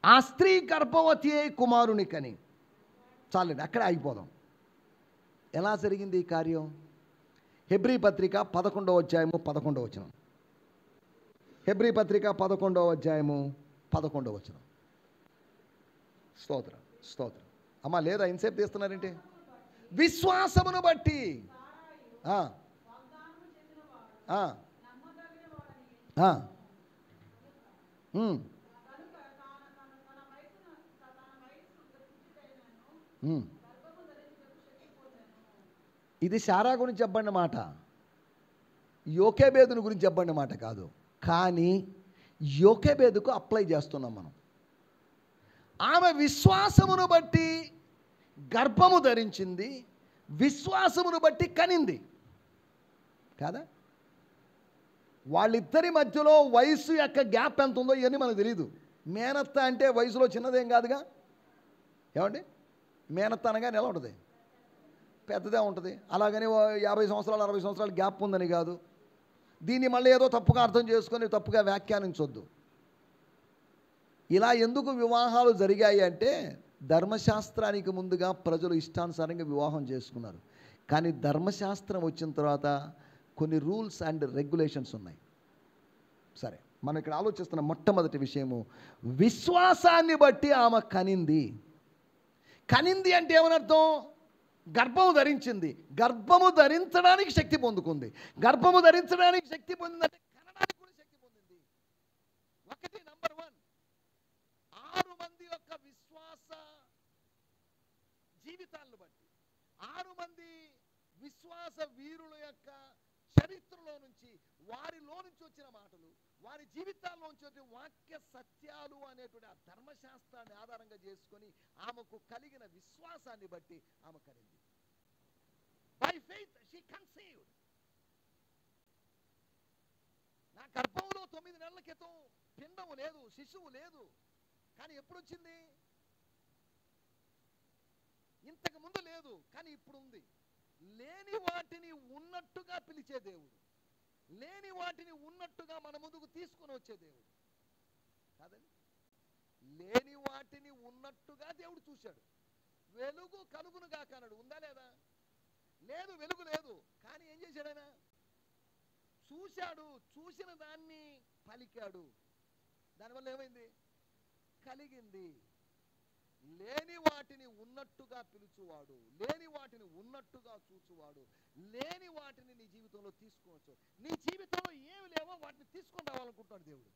S1: ఆ స్త్రీ గర్భవతి అయి కుమారుని కని. చాలండి, అక్కడే ఆగిపోదాం. ఎలా జరిగింది ఈ కార్యం? హెబ్రీ పత్రిక 11వ అధ్యాయము 11వ వచనం. హెబ్రీ పత్రిక 11వ అధ్యాయము 11వ వచనం. స్తోత్రం, స్తోత్రం. అమ్మా లేదా ఇంతసేపు తీస్తున్నారేంటి? విశ్వాసమును బట్టి ఇది శారా గురించి చెప్పండి మాట, యోకేబేదుని గురించి చెప్పండి మాట కాదు. కానీ యోకేబేదుకు అప్లై చేస్తున్నాం మనం. ఆమె విశ్వాసమును బట్టి గర్భము ధరించింది, విశ్వాసమును బట్టి కనింది. కాదా? వాళ్ళిద్దరి మధ్యలో వయసు యొక్క గ్యాప్ ఎంత ఉందో ఇవన్నీ మనకు తెలియదు. మేనత్త అంటే వయసులో చిన్నదేం కాదుగా. ఏమండి, మేనత్త అనగానే ఎలా ఉంటుంది? పెద్దదే ఉంటుంది. అలాగని 50 సంవత్సరాలు 60 సంవత్సరాలు గ్యాప్ ఉందని కాదు. దీన్ని మళ్ళీ ఏదో తప్పుగా అర్థం చేసుకొని తప్పుగా వ్యాఖ్యానించొద్దు. ఇలా ఎందుకు వివాహాలు జరిగాయి అంటే ధర్మశాస్త్రానికి ముందుగా ప్రజలు ఇష్టానుసారంగా వివాహం చేసుకున్నారు. కానీ ధర్మశాస్త్రం వచ్చిన తర్వాత కొన్ని రూల్స్ అండ్ రెగ్యులేషన్స్ ఉన్నాయి. సరే, మనం ఇక్కడ ఆలోచిస్తున్న మొట్టమొదటి విషయము, విశ్వాసాన్ని బట్టి ఆమె కనింది. కనింది అంటే ఏమనర్థం? గర్భము ధరించింది. గర్భము ధరించడానికి శక్తి పొందుకుంది. గర్భము ధరించడానికి శక్తి పొందిందంటే కనడానికి కూడా శక్తి పొందింది. ఒకటి, నంబర్ 1, 6 మంది యొక్క విశ్వాస జీవితాలను బట్టి, 6 మంది విశ్వాస వీరుల యొక్క చరిత్రలో నుంచి, వారిలో నుంచి వచ్చిన మాటలు, వారి జీవితాల్లోంచి వచ్చిన వాక్య సత్యాలు అనేటువంటి ఆ ధర్మశాస్త్రాన్ని ఆధారంగా చేసుకొని ఆమెకు కలిగిన విశ్వాసాన్ని బట్టి ఆమె కలిగింది. By faith she conceived. నా గర్భంలో 9 నెలల క్రితం పిండము లేదు, శిశువు లేదు. కానీ ఎప్పుడు వచ్చింది? ఇంతకు ముందు లేదు, కానీ ఇప్పుడు ఉంది. లేని వాటిని ఉన్నట్టుగా పిలిచే దేవుడు, లేని వాటిని ఉన్నట్టుగా మన ముందుకు తీసుకొని వచ్చే దేవుడు కాదండి. లేని వాటిని ఉన్నట్టుగా దేవుడు చూశాడు. వెలుగు కలుగునుగా కన్నాడు, ఉందా లేదా? లేదు, వెలుగు లేదు. కానీ ఏం చేశాడు ఆయన? చూశాడు, చూసిన దాన్ని పలికాడు. దానివల్ల ఏమైంది? కలిగింది. లేని వాటిని ఉన్నట్టుగా పిలుచువాడు, లేని వాటిని ఉన్నట్టుగా చూచువాడు, లేని వాటిని నీ జీవితంలో తీసుకోవచ్చు. నీ జీవితంలో ఏమి లేవో వాటిని తీసుకొని రావాలనుకుంటున్నాడు దేవుడు.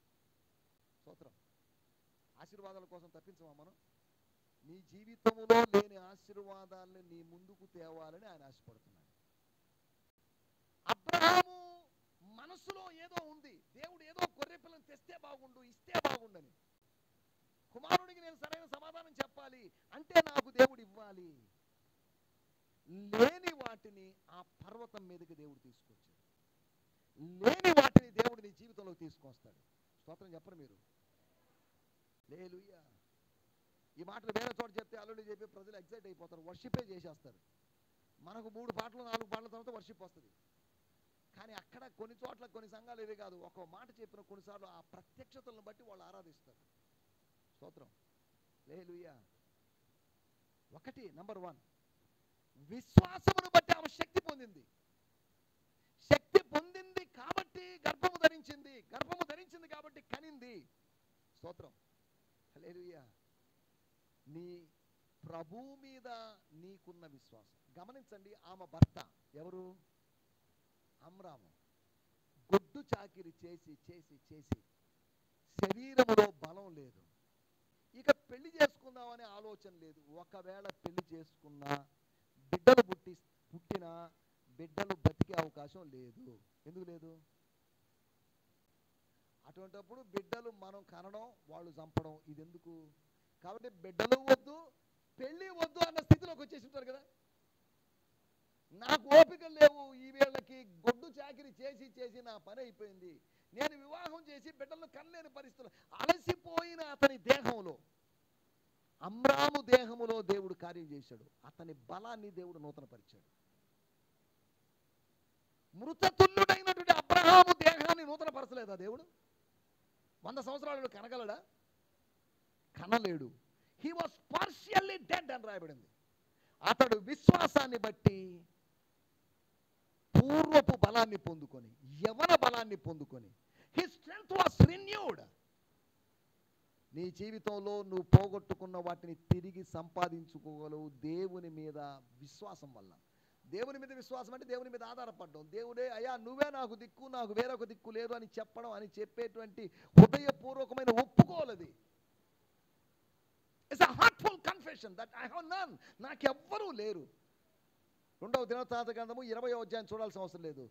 S1: స్తోత్రం. ఆశీర్వాదాల కోసం తప్పించమా మనం? నీ జీవితంలో లేని ఆశీర్వాదాలని నీ ముందుకు తేవాలని ఆయన ఆశపడుతున్నాడు. అబ్రహాము మనసులో ఏదో ఉంది, దేవుడు ఏదో గొర్రె పిల్లని తెస్తే బాగుండు, ఇస్తే బాగుండని. కుమారుడికి నేను సరైన సమాధానం చెప్పాలి అంటే నాకు దేవుడు ఇవ్వాలి. లేని వాటిని ఆ పర్వతం మీదకి దేవుడు తీసుకొచ్చాడు. లేని వాటిని దేవుడు నీ జీవితంలోకి తీసుకొస్తాడు. స్తోత్రం చెప్పరు మీరు? హల్లెలూయా. ఈ మాటలు వేరే చోట చెప్తే అల్లుడి చెప్పి ప్రజలు ఎక్సైట్ అయిపోతారు, వర్షిపే చేసేస్తారు. మనకు 3 పాటలు 4 పాటల తర్వాత వర్షిప్ వస్తుంది. కానీ అక్కడ కొన్ని చోట్ల కొన్ని సంఘాలు ఇవి కాదు, ఒక మాట చెప్పిన కొన్నిసార్లు ఆ ప్రత్యక్షతలను బట్టి వాళ్ళు ఆరాధిస్తారు. స్తోత్రం. హల్లెలూయా. ఒకటి, నంబర్ 1, విశ్వాసమును బట్టి ఆమె శక్తి పొందింది. శక్తి పొందింది కాబట్టి గర్భము ధరించింది. గర్భము ధరించింది కాబట్టి కనింది. స్తోత్రం. హల్లెలూయా. నీ ప్రభు మీద నీకున్న విశ్వాసం గమనించండి. ఆమె భర్త ఎవరు? అమ్రాము. గొడ్డు చాకిరి చేసి చేసి చేసి శరీరములో బలం లేదు. ఇక పెళ్లి చేసుకుందామనే ఆలోచన లేదు. ఒకవేళ పెళ్లి చేసుకున్నా బిడ్డలు పుట్టినా బిడ్డలు బతికే అవకాశం లేదు. ఎందుకు లేదు? అటువంటిప్పుడు బిడ్డలు మనం కనడం, వాళ్ళు చంపడం, ఇది ఎందుకు? కాబట్టి బిడ్డలు వద్దు, పెళ్ళి వద్దు అన్న స్థితిలోకి వచ్చేసి ఉంటారు కదా. నాకు ఓపికలు లేవు, ఈ వీళ్ళకి గొడ్డు చాకిరి చేసి చేసి నా పని అయిపోయింది, నేను వివాహం చేసి బిడ్డలను కనలేని పరిస్థితులు. అలసిపోయిన అతని దేహంలో, అమ్రాము దేహములో దేవుడు కార్యం చేశాడు. అతని బలాన్ని దేవుడు నూతనపరిచాడు. మృతతుల్యుడైనటువంటి అబ్రహాము దేహాన్ని నూతనపరచలేదా దేవుడు? 100 సంవత్సరాలు కనగలడా? కనలేడు. హీ వాస్ పార్షియల్లీ డెడ్ అని రాయబడింది. అతడు విశ్వాసాన్ని బట్టి పూర్వపు బలాన్ని పొందుకొని, యవన బలాన్ని పొందుకొని, హిస్ స్ట్రెంగ్త్ వాస్ రిన్యూడ్. నీ జీవితంలో నువ్వు పోగొట్టుకున్న వాటిని తిరిగి సంపాదించుకోగలవు దేవుని మీద విశ్వాసం వల్ల. దేవుని మీద విశ్వాసం అంటే దేవుని మీద ఆధారపడడం. దేవుడే అయ్యా నువ్వే నాకు దిక్కు, నాకు వేరొక దిక్కు లేదు అని చెప్పడం, అని చెప్పేటువంటి హృదయపూర్వకమైన ఒప్పుకోలది. It's a heartful confession that I have none. నాకెవ్వరూ లేరు. 2వ దినవృత్తాంత గ్రంథము 20వ అధ్యాయం చూడాల్సిన అవసరం లేదు.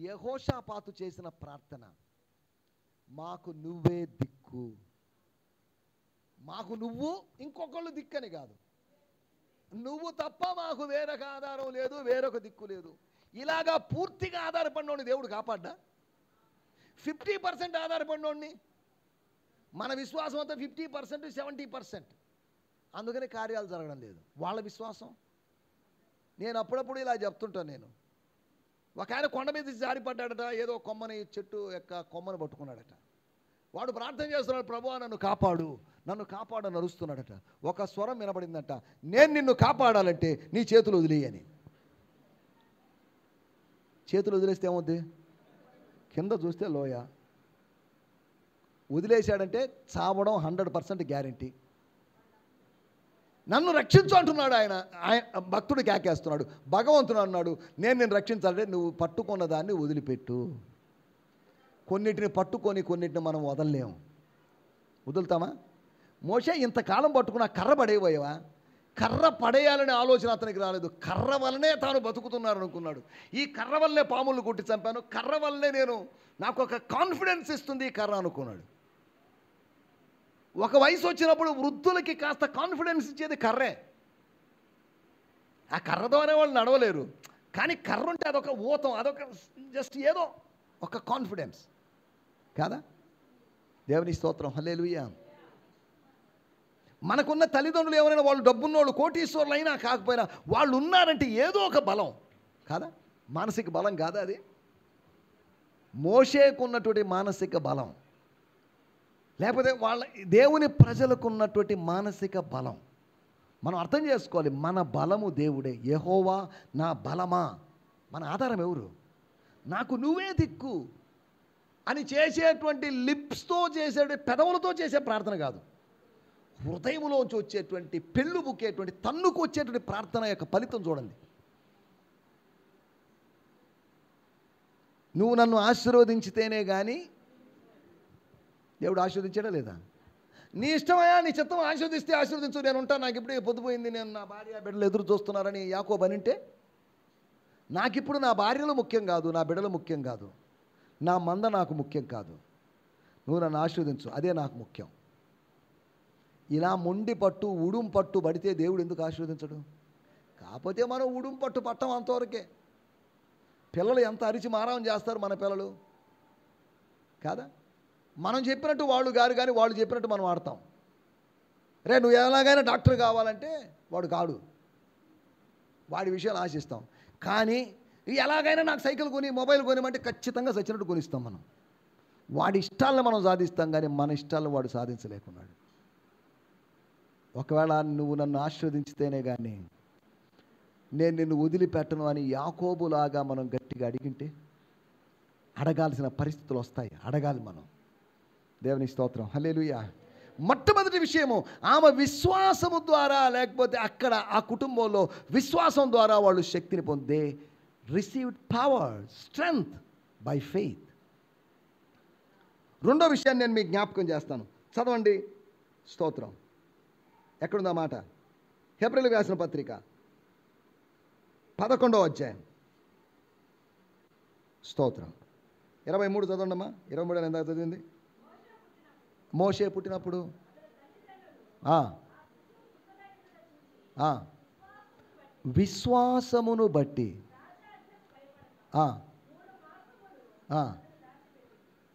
S1: యెహోషాపాతు చేసిన ప్రార్థన, మాకు నువ్వే దిక్కు. మాకు నువ్వు, ఇంకొకళ్ళు దిక్కని కాదు, నువ్వు తప్ప మాకు వేరొక ఆధారం లేదు, వేరొక దిక్కు లేదు. ఇలాగా పూర్తిగా ఆధారపడినోని దేవుడు కాపాడ్డా? 50% ఆధారపడినోడిని. మన విశ్వాసం అంతా 50%, 70%. అందుకని కార్యాలు జరగడం లేదు. వాళ్ళ విశ్వాసం. నేను అప్పుడప్పుడు ఇలా చెప్తుంటాను. నేను ఒక ఆయన కొండ మీద జారిపడ్డాడట, ఏదో కొమ్మని, చెట్టు యొక్క కొమ్మని పట్టుకున్నాడట. వాడు ప్రార్థన చేస్తున్నాడు, ప్రభువా నన్ను కాపాడు, నన్ను కాపాడని అరుస్తున్నాడట. ఒక స్వరం వినబడిందట, నేను నిన్ను కాపాడాలంటే నీ చేతులు వదిలేయని. చేతులు వదిలేస్తే ఏమవుద్ది? కింద చూస్తే లోయ. వదిలేశాడంటే చావడం 100% గ్యారంటీ. నన్ను రక్షించు అంటున్నాడు ఆయన. భక్తుడు కేకేస్తున్నాడు. భగవంతుడు అన్నాడు, నేను నిన్ను రక్షించాలంటే నువ్వు పట్టుకున్న దాన్ని వదిలిపెట్టు. కొన్నిటిని పట్టుకొని కొన్నిటిని మనం వదలలేము. వదులుతామా? మోషే ఇంతకాలం పట్టుకున్న కర్ర పడేయబోయేవా? కర్ర పడేయాలనే ఆలోచన అతనికి రాలేదు. కర్ర వల్లనే తాను బతుకుతున్నాను అనుకున్నాడు. ఈ కర్ర వల్లనే పాములు కొట్టి చంపాను, కర్ర వల్లనే నాకు ఒక కాన్ఫిడెన్స్ ఇస్తుంది ఈ కర్ర అనుకున్నాడు. ఒక వయసు వచ్చినప్పుడు వృద్ధులకి కాస్త కాన్ఫిడెన్స్ ఇచ్చేది కర్రే. ఆ కర్ర ద్వారా వాళ్ళు నడవలేరు, కానీ కర్ర ఉంటే అదొక ఊతం, అదొక జస్ట్ ఏదో ఒక కాన్ఫిడెన్స్ కాదా? దేవుని స్తోత్రం, హల్లెలూయా. మనకున్న తల్లిదండ్రులు ఎవరైనా వాళ్ళు డబ్బున్నోళ్ళు, కోటీశ్వరులు అయినా కాకపోయినా వాళ్ళు ఉన్నారంటే ఏదో ఒక బలం కాదా? మానసిక బలం కాదా అది? మోషేకున్నటువంటి మానసిక బలం, లేకపోతే వాళ్ళ దేవుని ప్రజలకు ఉన్నటువంటి మానసిక బలం మనం అర్థం చేసుకోవాలి. మన బలము దేవుడే. యెహోవా నా బలమా. మన ఆధారం ఎవరు? నాకు నువ్వే దిక్కు అని చేసేటువంటి లిప్స్తో చేసే, పెదవులతో చేసే ప్రార్థన కాదు, హృదయంలోంచి వచ్చేటువంటి, పెళ్ళు బుక్కేటువంటి, తన్నుకు వచ్చేటువంటి ప్రార్థన యొక్క ఫలితం చూడండి. నువ్వు నన్ను ఆశీర్వదించితేనే కానీ దేవుడు ఆశీర్వదించాడా లేదా? నీ ఇష్టమయ్యా, నీ చిత్తం, ఆశీర్వదిస్తే ఆశీర్వదించు, నేను ఉంటాను, నాకు ఇప్పుడే పొద్దుపోయింది, నేను నా భార్య బిడ్డలు ఎదురు చూస్తున్నారని యాకోబు అనింటే, నాకిప్పుడు నా భార్యలు ముఖ్యం కాదు, నా బిడ్డలు ముఖ్యం కాదు, నా మంద నాకు ముఖ్యం కాదు, నువ్వు నన్ను ఆశీర్వదించు, అదే నాకు ముఖ్యం. ఇలా మొండి పట్టు, ఉడుం పట్టు పడితే దేవుడు ఎందుకు ఆశీర్వదించడు? కాకపోతే మనం ఉడుం పట్టు పట్టం అంతవరకే. పిల్లలు ఎంత అరిచి మారాం చేస్తారు మన పిల్లలు కాదా? మనం చెప్పినట్టు వాళ్ళు గారు, కానీ వాళ్ళు చెప్పినట్టు మనం ఆడతాం. రే నువ్వు ఎలాగైనా డాక్టర్ కావాలంటే వాడు కాడు, వాడి విషయాలు ఆశిస్తాం. కానీ ఎలాగైనా నాకు సైకిల్ కొని, మొబైల్ కొనిమంటే ఖచ్చితంగా సచ్చినట్టు కొనిస్తాం మనం. వాడి ఇష్టాలను మనం సాధిస్తాం, కానీ మన ఇష్టాలను వాడు సాధించలేకున్నాడు. ఒకవేళ నువ్వు నన్ను ఆశీర్వదించితేనే కానీ నేను నిన్ను వదిలిపెట్టను అని యాకోబులాగా మనం గట్టిగా అడిగింటే అడగాల్సిన పరిస్థితులు వస్తాయి. అడగాలి మనం. దేవుని స్తోత్రం, హల్లెలూయా. మొట్టమొదటి విషయము, ఆమె విశ్వాసము ద్వారా, లేకపోతే అక్కడ ఆ కుటుంబంలో విశ్వాసం ద్వారా వాళ్ళు శక్తిని పొందే received power, strength by faith. రెండో విషయాన్ని నేను మీకు జ్ఞాపకం చేస్తాను. చదవండి, స్తోత్రం. ఎక్కడుందా మాట? హెబ్రీయులకు రాసిన పత్రిక 11వ అధ్యాయం, స్తోత్రం, 23 చదవండమ్మా. 23 ఎంత చదివింది? మోషే పుట్టినప్పుడు విశ్వాసమును బట్టి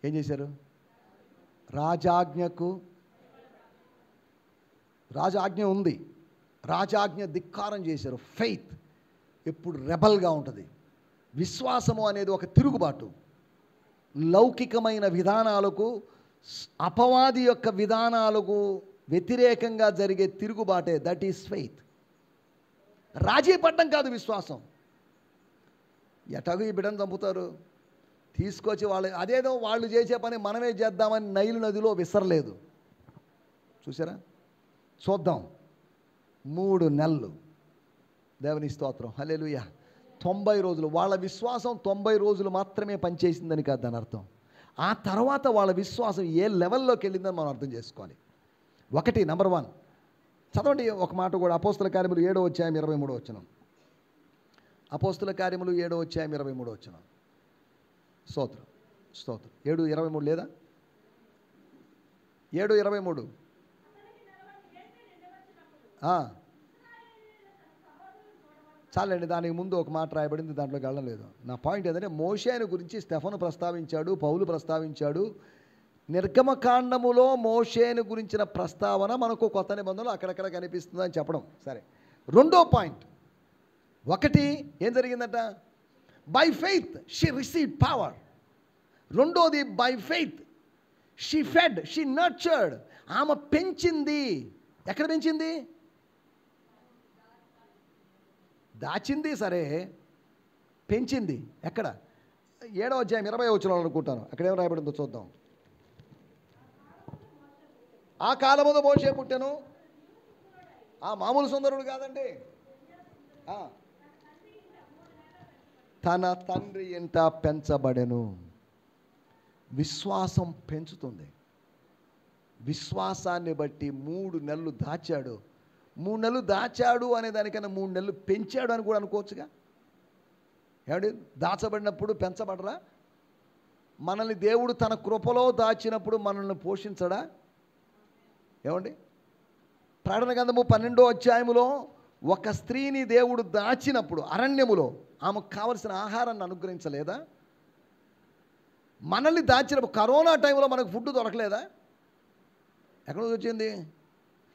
S1: ఏం చేశారు? రాజాజ్ఞ ఉంది, రాజాజ్ఞ ధిక్కారం చేశారు. ఫెయిత్ ఎప్పుడు రెబల్గా ఉంటుంది. విశ్వాసము అనేది ఒక తిరుగుబాటు. లౌకికమైన విధానాలకు, అపవాది యొక్క విధానాలకు వ్యతిరేకంగా జరిగే తిరుగుబాటే దట్ ఈస్ ఫెయిత్. రాజీ పడ్డం కాదు విశ్వాసం. ఎటాగో ఈ బిడ్డను చంపుతారు, తీసుకొచ్చి వాళ్ళు అదేదో వాళ్ళు చేసే పని మనమే చేద్దామని నైలు నదిలో విసరలేదు. చూసారా? చూద్దాం. 3 నెలలు, దేవుని స్తోత్రం, హల్లెలూయా. 90 రోజులు. వాళ్ళ విశ్వాసం 90 రోజులు మాత్రమే పనిచేసిందని కాదు దాని అర్థం. ఆ తర్వాత వాళ్ళ విశ్వాసం ఏ లెవెల్లోకి వెళ్ళిందని మనం అర్థం చేసుకోవాలి. ఒకటి, నెంబర్ 1 చదవండి ఒక మాట కూడా. అపోస్తుల కార్యములు 7వ అధ్యాయం 23వ వచనం. అపోస్తుల కార్యములు 7వ అధ్యాయం 23వ వచనం. స్తోత్రం, స్తోత్రం. 7:23 లేదా? 7:23. చాలండి, దానికి ముందు ఒక మాట రాయబడింది, దాంట్లోకి వెళ్ళలేదు. నా పాయింట్ ఏంటంటే మోషేను గురించి స్టెఫను ప్రస్తావించాడు, పౌలు ప్రస్తావించాడు. నిర్గమకాండములో మోషేను గురించిన ప్రస్తావన మనకు కొత్త నిబంధనలు అక్కడక్కడ కనిపిస్తుందని చెప్పడం సరే. రెండో పాయింట్, ఒకటి ఏం జరిగిందట? By faith she received power. రెండోది by faith she fed, she nurtured. ఆమె పెంచింది. ఎక్కడ పెంచింది? దాచింది సరే, పెంచింది ఎక్కడ? 7వ అధ్యాయం 20వ వచనం అనుకుంటాను, అక్కడేం రాయబడిందో చూద్దాం. ఆ కాలములో మోషే పుట్టెను. మామూలు సుందరుడు కాదండి, తన తండ్రి ఇంట పెంచబడెను. విశ్వాసం పెంచుతుంది. విశ్వాసాన్ని బట్టి 3 నెలలు దాచాడు. 3 నెలలు దాచాడు అనే దానికన్నా 3 నెలలు పెంచాడు అని కూడా అనుకోవచ్చుగా. ఏమండి, దాచబడినప్పుడు పెంచబడరా? మనల్ని దేవుడు తన కృపలో దాచినప్పుడు మనల్ని పోషించడా? ఏమండి, ప్రకటన గ్రంథము 12వ అధ్యాయములో ఒక స్త్రీని దేవుడు దాచినప్పుడు అరణ్యములో ఆమెకు కావలసిన ఆహారాన్ని అనుగ్రహించలేదా? మనల్ని దాచినప్పుడు కరోనా టైంలో మనకు ఫుడ్ దొరకలేదా? ఎక్కడ వచ్చింది?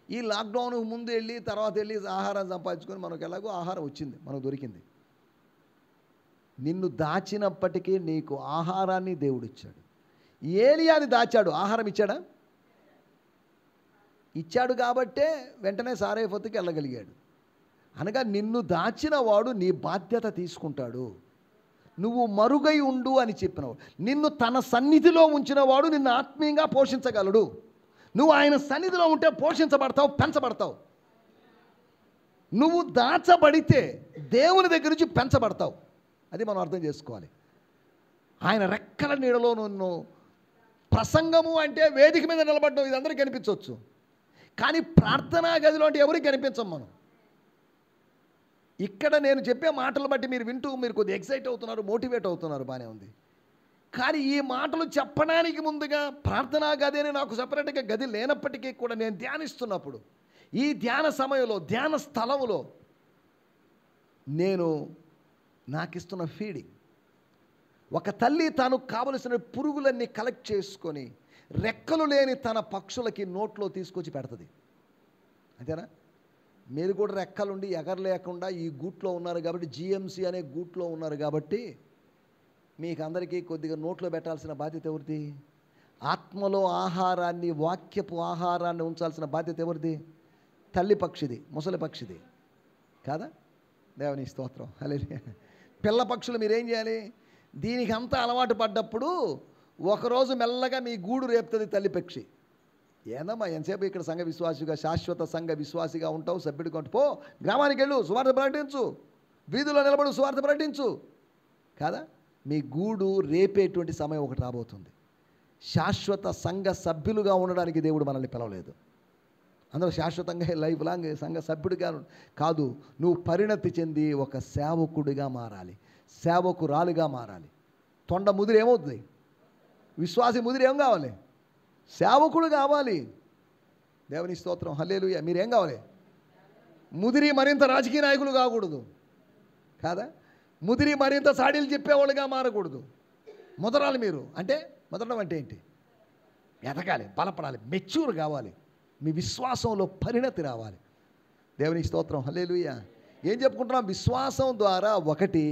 S1: ఈ లాక్డౌన్ ముందు వెళ్ళి తర్వాత వెళ్ళి ఆహారం సంపాదించుకొని మనకు ఎలాగో ఆహారం వచ్చింది, మనకు దొరికింది. నిన్ను దాచినప్పటికీ నీకు ఆహారాన్ని దేవుడు ఇచ్చాడు. ఏలియాని దాచాడు, ఆహారం ఇచ్చాడా? ఇచ్చాడు కాబట్టే వెంటనే సారేఫతుకి వెళ్ళగలిగాడు. అనగా నిన్ను దాచిన వాడు నీ బాధ్యత తీసుకుంటాడు. నువ్వు మరుగై ఉండు అని చెప్పినవాడు, నిన్ను తన సన్నిధిలో ఉంచిన వాడు నిన్ను ఆత్మీయంగా పోషించగలడు. నువ్వు ఆయన సన్నిధిలో ఉంటే పోషించబడతావు, పెంచబడతావు. నువ్వు దాచబడితే దేవుని దగ్గర నుంచి పెంచబడతావు. అది మనం అర్థం చేసుకోవాలి. ఆయన రెక్కల నీడలో నిన్ను, ప్రసంగము అంటే వేదిక మీద నిలబడడం ఇది అందరికీ కనిపించవచ్చు, కానీ ప్రార్థనా గదిలో అంటే ఎవరికి కనిపించం మనం. ఇక్కడ నేను చెప్పే మాటలు బట్టి మీరు వింటూ మీరు కొద్దిగా ఎక్సైట్ అవుతున్నారు, మోటివేట్ అవుతున్నారు, బాగానే ఉంది. కానీ ఈ మాటలు చెప్పడానికి ముందుగా ప్రార్థనా గది అని నాకు సపరేట్గా గది లేనప్పటికీ కూడా నేను ధ్యానిస్తున్నప్పుడు ఈ ధ్యాన సమయంలో, ధ్యాన స్థలంలో నేను నాకిస్తున్న ఫీడింగ్, ఒక తల్లి తాను కావలసిన పురుగులన్నీ కలెక్ట్ చేసుకొని రెక్కలు లేని తన పక్షులకి నోట్లో తీసుకొచ్చి పెడుతుంది. అంతేనా? మీరు కూడా రెక్కలుండి ఎగరలేకుండా ఈ గూట్లో ఉన్నారు కాబట్టి, జిఎంసి అనే గూట్లో ఉన్నారు కాబట్టి మీకు అందరికీ కొద్దిగా నోట్లో పెట్టాల్సిన బాధ్యత ఎవరిది? ఆత్మలో ఆహారాన్ని, వాక్యపు ఆహారాన్ని ఉంచాల్సిన బాధ్యత ఎవరిది? తల్లి పక్షిది, ముసలి పక్షిది కాదా? దేవుని స్తోత్రం, హల్లెలూయా. పిల్ల పక్షులు మీరేం చేయాలి? దీనికి అంతా అలవాటు పడ్డప్పుడు ఒకరోజు మెల్లగా మీ గూడు రేపుతుంది తల్లి పక్షి. ఏందమ్మా ఎంతసేపు ఇక్కడ సంఘ విశ్వాసిగా, శాశ్వత సంఘ విశ్వాసిగా ఉంటావు, సభ్యుడిగా ఉంటూ పో, గ్రామానికి వెళ్ళు, సువార్త ప్రకటించు, వీధిలో నిలబడు, సువార్త ప్రకటించు కాదా? మీ గూడు రేపేటువంటి సమయం ఒకటి రాబోతుంది. శాశ్వత సంఘ సభ్యులుగా ఉండడానికి దేవుడు మనల్ని పిలవలేదు. అందరూ శాశ్వతంగా లైఫ్ లాంగ్ సంఘ సభ్యుడిగా కాదు, నువ్వు పరిణతి చెంది ఒక సేవకుడిగా మారాలి, సేవకురాలిగా మారాలి. తొండ ముదిరి ఏమవుతుంది? విశ్వాసి ముదిరి ఏం కావాలి? సేవకుడు కావాలి. దేవుని స్తోత్రం, హల్లెలూయా. మీరేం కావాలి? ముదిరి మరింత రాజకీయ నాయకులు కాకూడదు కాదా? ముదిరి మరింత సాడీలు చెప్పేవాళ్ళుగా మారకూడదు. ముదరాలి మీరు. అంటే ముదరడం అంటే ఏంటి? ఎదగాలి, బలపడాలి, మెచ్యూర్ కావాలి, మీ విశ్వాసంలో పరిణతి రావాలి. దేవుని స్తోత్రం, హల్లెలూయా. ఏం చెప్పుకుంటున్నాం? విశ్వాసం ద్వారా ఒకటి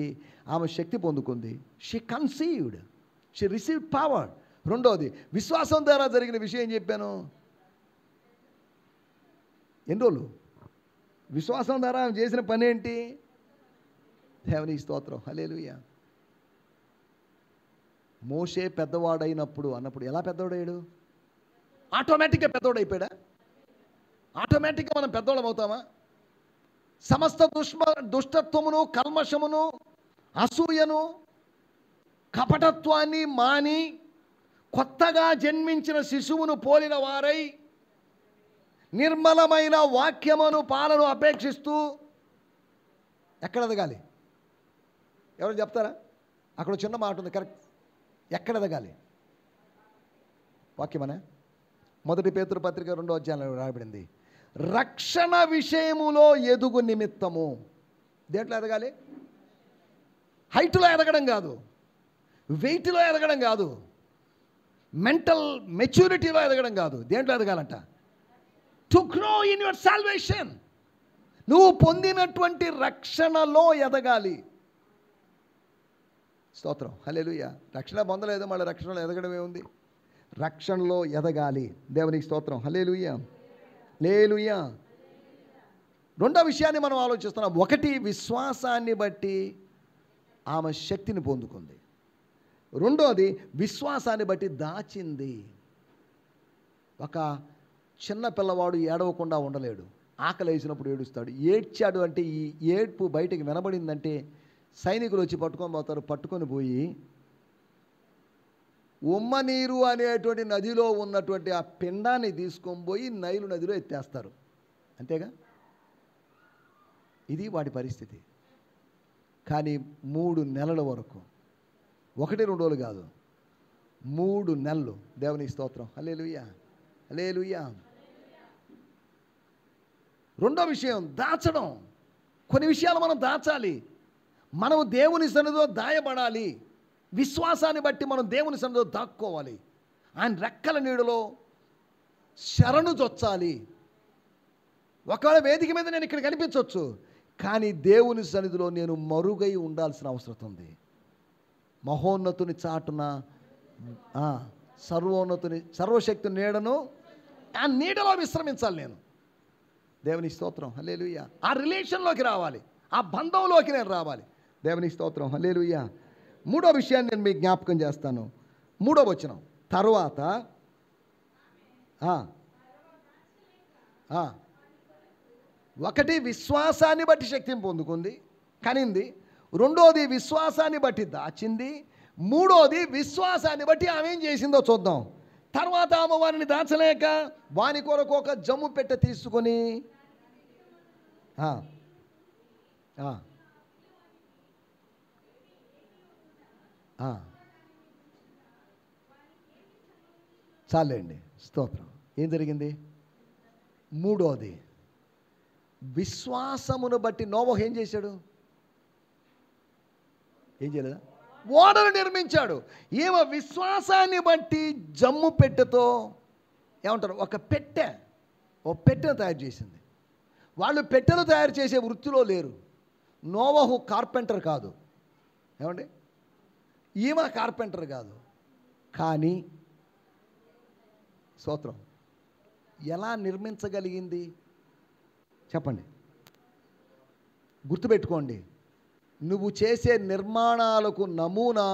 S1: ఆమె శక్తి పొందుకుంది. She conceived, she received power. రెండోది విశ్వాసం ద్వారా జరిగిన విషయం ఏం చెప్పాను? ఎన్ని రోజులు? విశ్వాసం ద్వారా ఆమె చేసిన పని ఏంటి? దేవుని స్తోత్రం, హల్లెలూయా. మోషే పెద్దవాడైనప్పుడు అన్నప్పుడు ఎలా పెద్దవాడయ్యాడు? ఆటోమేటిక్గా పెద్దవాడైపోయాడా? ఆటోమేటిక్గా మనం పెద్దవాళ్ళం అవుతామా? సమస్త దుష్టత్వమును, కల్మషమును, అసూయను, కపటత్వాన్ని మాని కొత్తగా జన్మించిన శిశువును పోలిన వారై నిర్మలమైన వాక్యమును, పాలను అపేక్షిస్తూ ఎక్కడ ఎదగాలి? ఎవరు చెప్తారా? అక్కడ చిన్న మాట ఉంది, కరెక్ట్. ఎక్కడ ఎదగాలి? వాక్యమనే 1 పేతురు పత్రిక 2వ అధ్యాయంలో రాయబడింది, రక్షణ విషయములో ఎదుగు నిమిత్తము. దేంట్లో ఎదగాలి? హైట్లో ఎదగడం కాదు, వెయిట్లో ఎదగడం కాదు, మెంటల్ మెచ్యూరిటీలో ఎదగడం కాదు. దేంట్లో ఎదగాలంట? To grow in your salvation. నువ్వు పొందినటువంటి రక్షణలో ఎదగాలి. స్తోత్రం, హల్లెలూయా. రక్షణ పొందలేదు, మళ్ళీ రక్షణలో ఎదగడం ఏముంది? రక్షణలో ఎదగాలి. దేవునికి స్తోత్రం, హల్లెలూయా, హల్లెలూయా. రెండో విషయాన్ని మనం ఆలోచిస్తున్నాం. ఒకటి, విశ్వాసాన్ని బట్టి ఆమె శక్తిని పొందుకుంది. రెండోది, విశ్వాసాన్ని బట్టి దాచింది. ఒక చిన్న పిల్లవాడు ఏడవకుండా ఉండలేడు. ఆకలి వేసినప్పుడు ఏడుస్తాడు. ఏడ్చాడు అంటే ఈ ఏడ్పు బయటికి వినబడిందంటే సైనికులు వచ్చి పట్టుకొని పోతారు. పట్టుకొని పోయి ఉమ్మనీరు అనేటువంటి నదిలో ఉన్నటువంటి ఆ పిండాన్ని తీసుకొని పోయి నైలు నదిలో ఎత్తేస్తారు. అంతేగా? ఇది వాడి పరిస్థితి. కానీ 3 నెలల వరకు, 1-2 రోజులు కాదు, 3 నెలలు. దేవునికి స్తోత్రం, హల్లెలూయా, హల్లెలూయా. రెండో విషయం, దాచడం. కొన్ని విషయాలు మనం దాచాలి. మనం దేవుని సన్నిధిలో దాయబడాలి. విశ్వాసాన్ని బట్టి మనం దేవుని సన్నిధిలో దాక్కోవాలి. ఆయన రెక్కల నీడలో శరణు జొచ్చాలి. ఒకవేళ వేదిక మీద నేను ఇక్కడ కనిపించవచ్చు, కానీ దేవుని సన్నిధిలో నేను మరుగై ఉండాల్సిన అవసరం ఉంది. మహోన్నతుని చాటున, సర్వోన్నతుని సర్వశక్తి నీడను, ఆ నీడలో విశ్రమించాలి నేను. దేవుని స్తోత్రం, హల్లెలూయా. ఆ రిలేషన్లోకి రావాలి, ఆ బంధంలోకి నేను రావాలి. దేవుని స్తోత్రం, హల్లెలూయా. మూడో విషయాన్ని నేను మీకు జ్ఞాపకం చేస్తాను. 3వ వచనం తరువాత ఒకటి, విశ్వాసాన్ని బట్టి శక్తిని పొందుకుంది, కనింది. రెండోది, విశ్వాసాన్ని బట్టి దాచింది. మూడోది, విశ్వాసాన్ని బట్టి ఆమె ఏం చేసిందో చూద్దాం. తర్వాత ఆమె వారిని దాచలేక వాని కొరకు ఒక జమ్ము పెట్టె తీసుకొని చాలండి, స్తోత్రం. ఏం జరిగింది? మూడోది, విశ్వాసమును బట్టి నోవహు ఏం చేశాడు? ఏం చేయలేదా? ఓడను నిర్మించాడు. ఈమె విశ్వాసాన్ని బట్టి జమ్ము పెట్టెతో ఏమంటారు, ఒక పెట్టెను తయారు చేసింది. వాళ్ళు పెట్టెలు తయారు చేసే వృత్తిలో లేరు. నోవహు కార్పెంటర్ కాదు, ఏమండి, ఈమె కార్పెంటర్ కాదు. కానీ స్తోత్రం, ఎలా నిర్మించగలిగింది చెప్పండి? గుర్తుపెట్టుకోండి, నువ్వు చేసే నిర్మాణాలకు నమూనా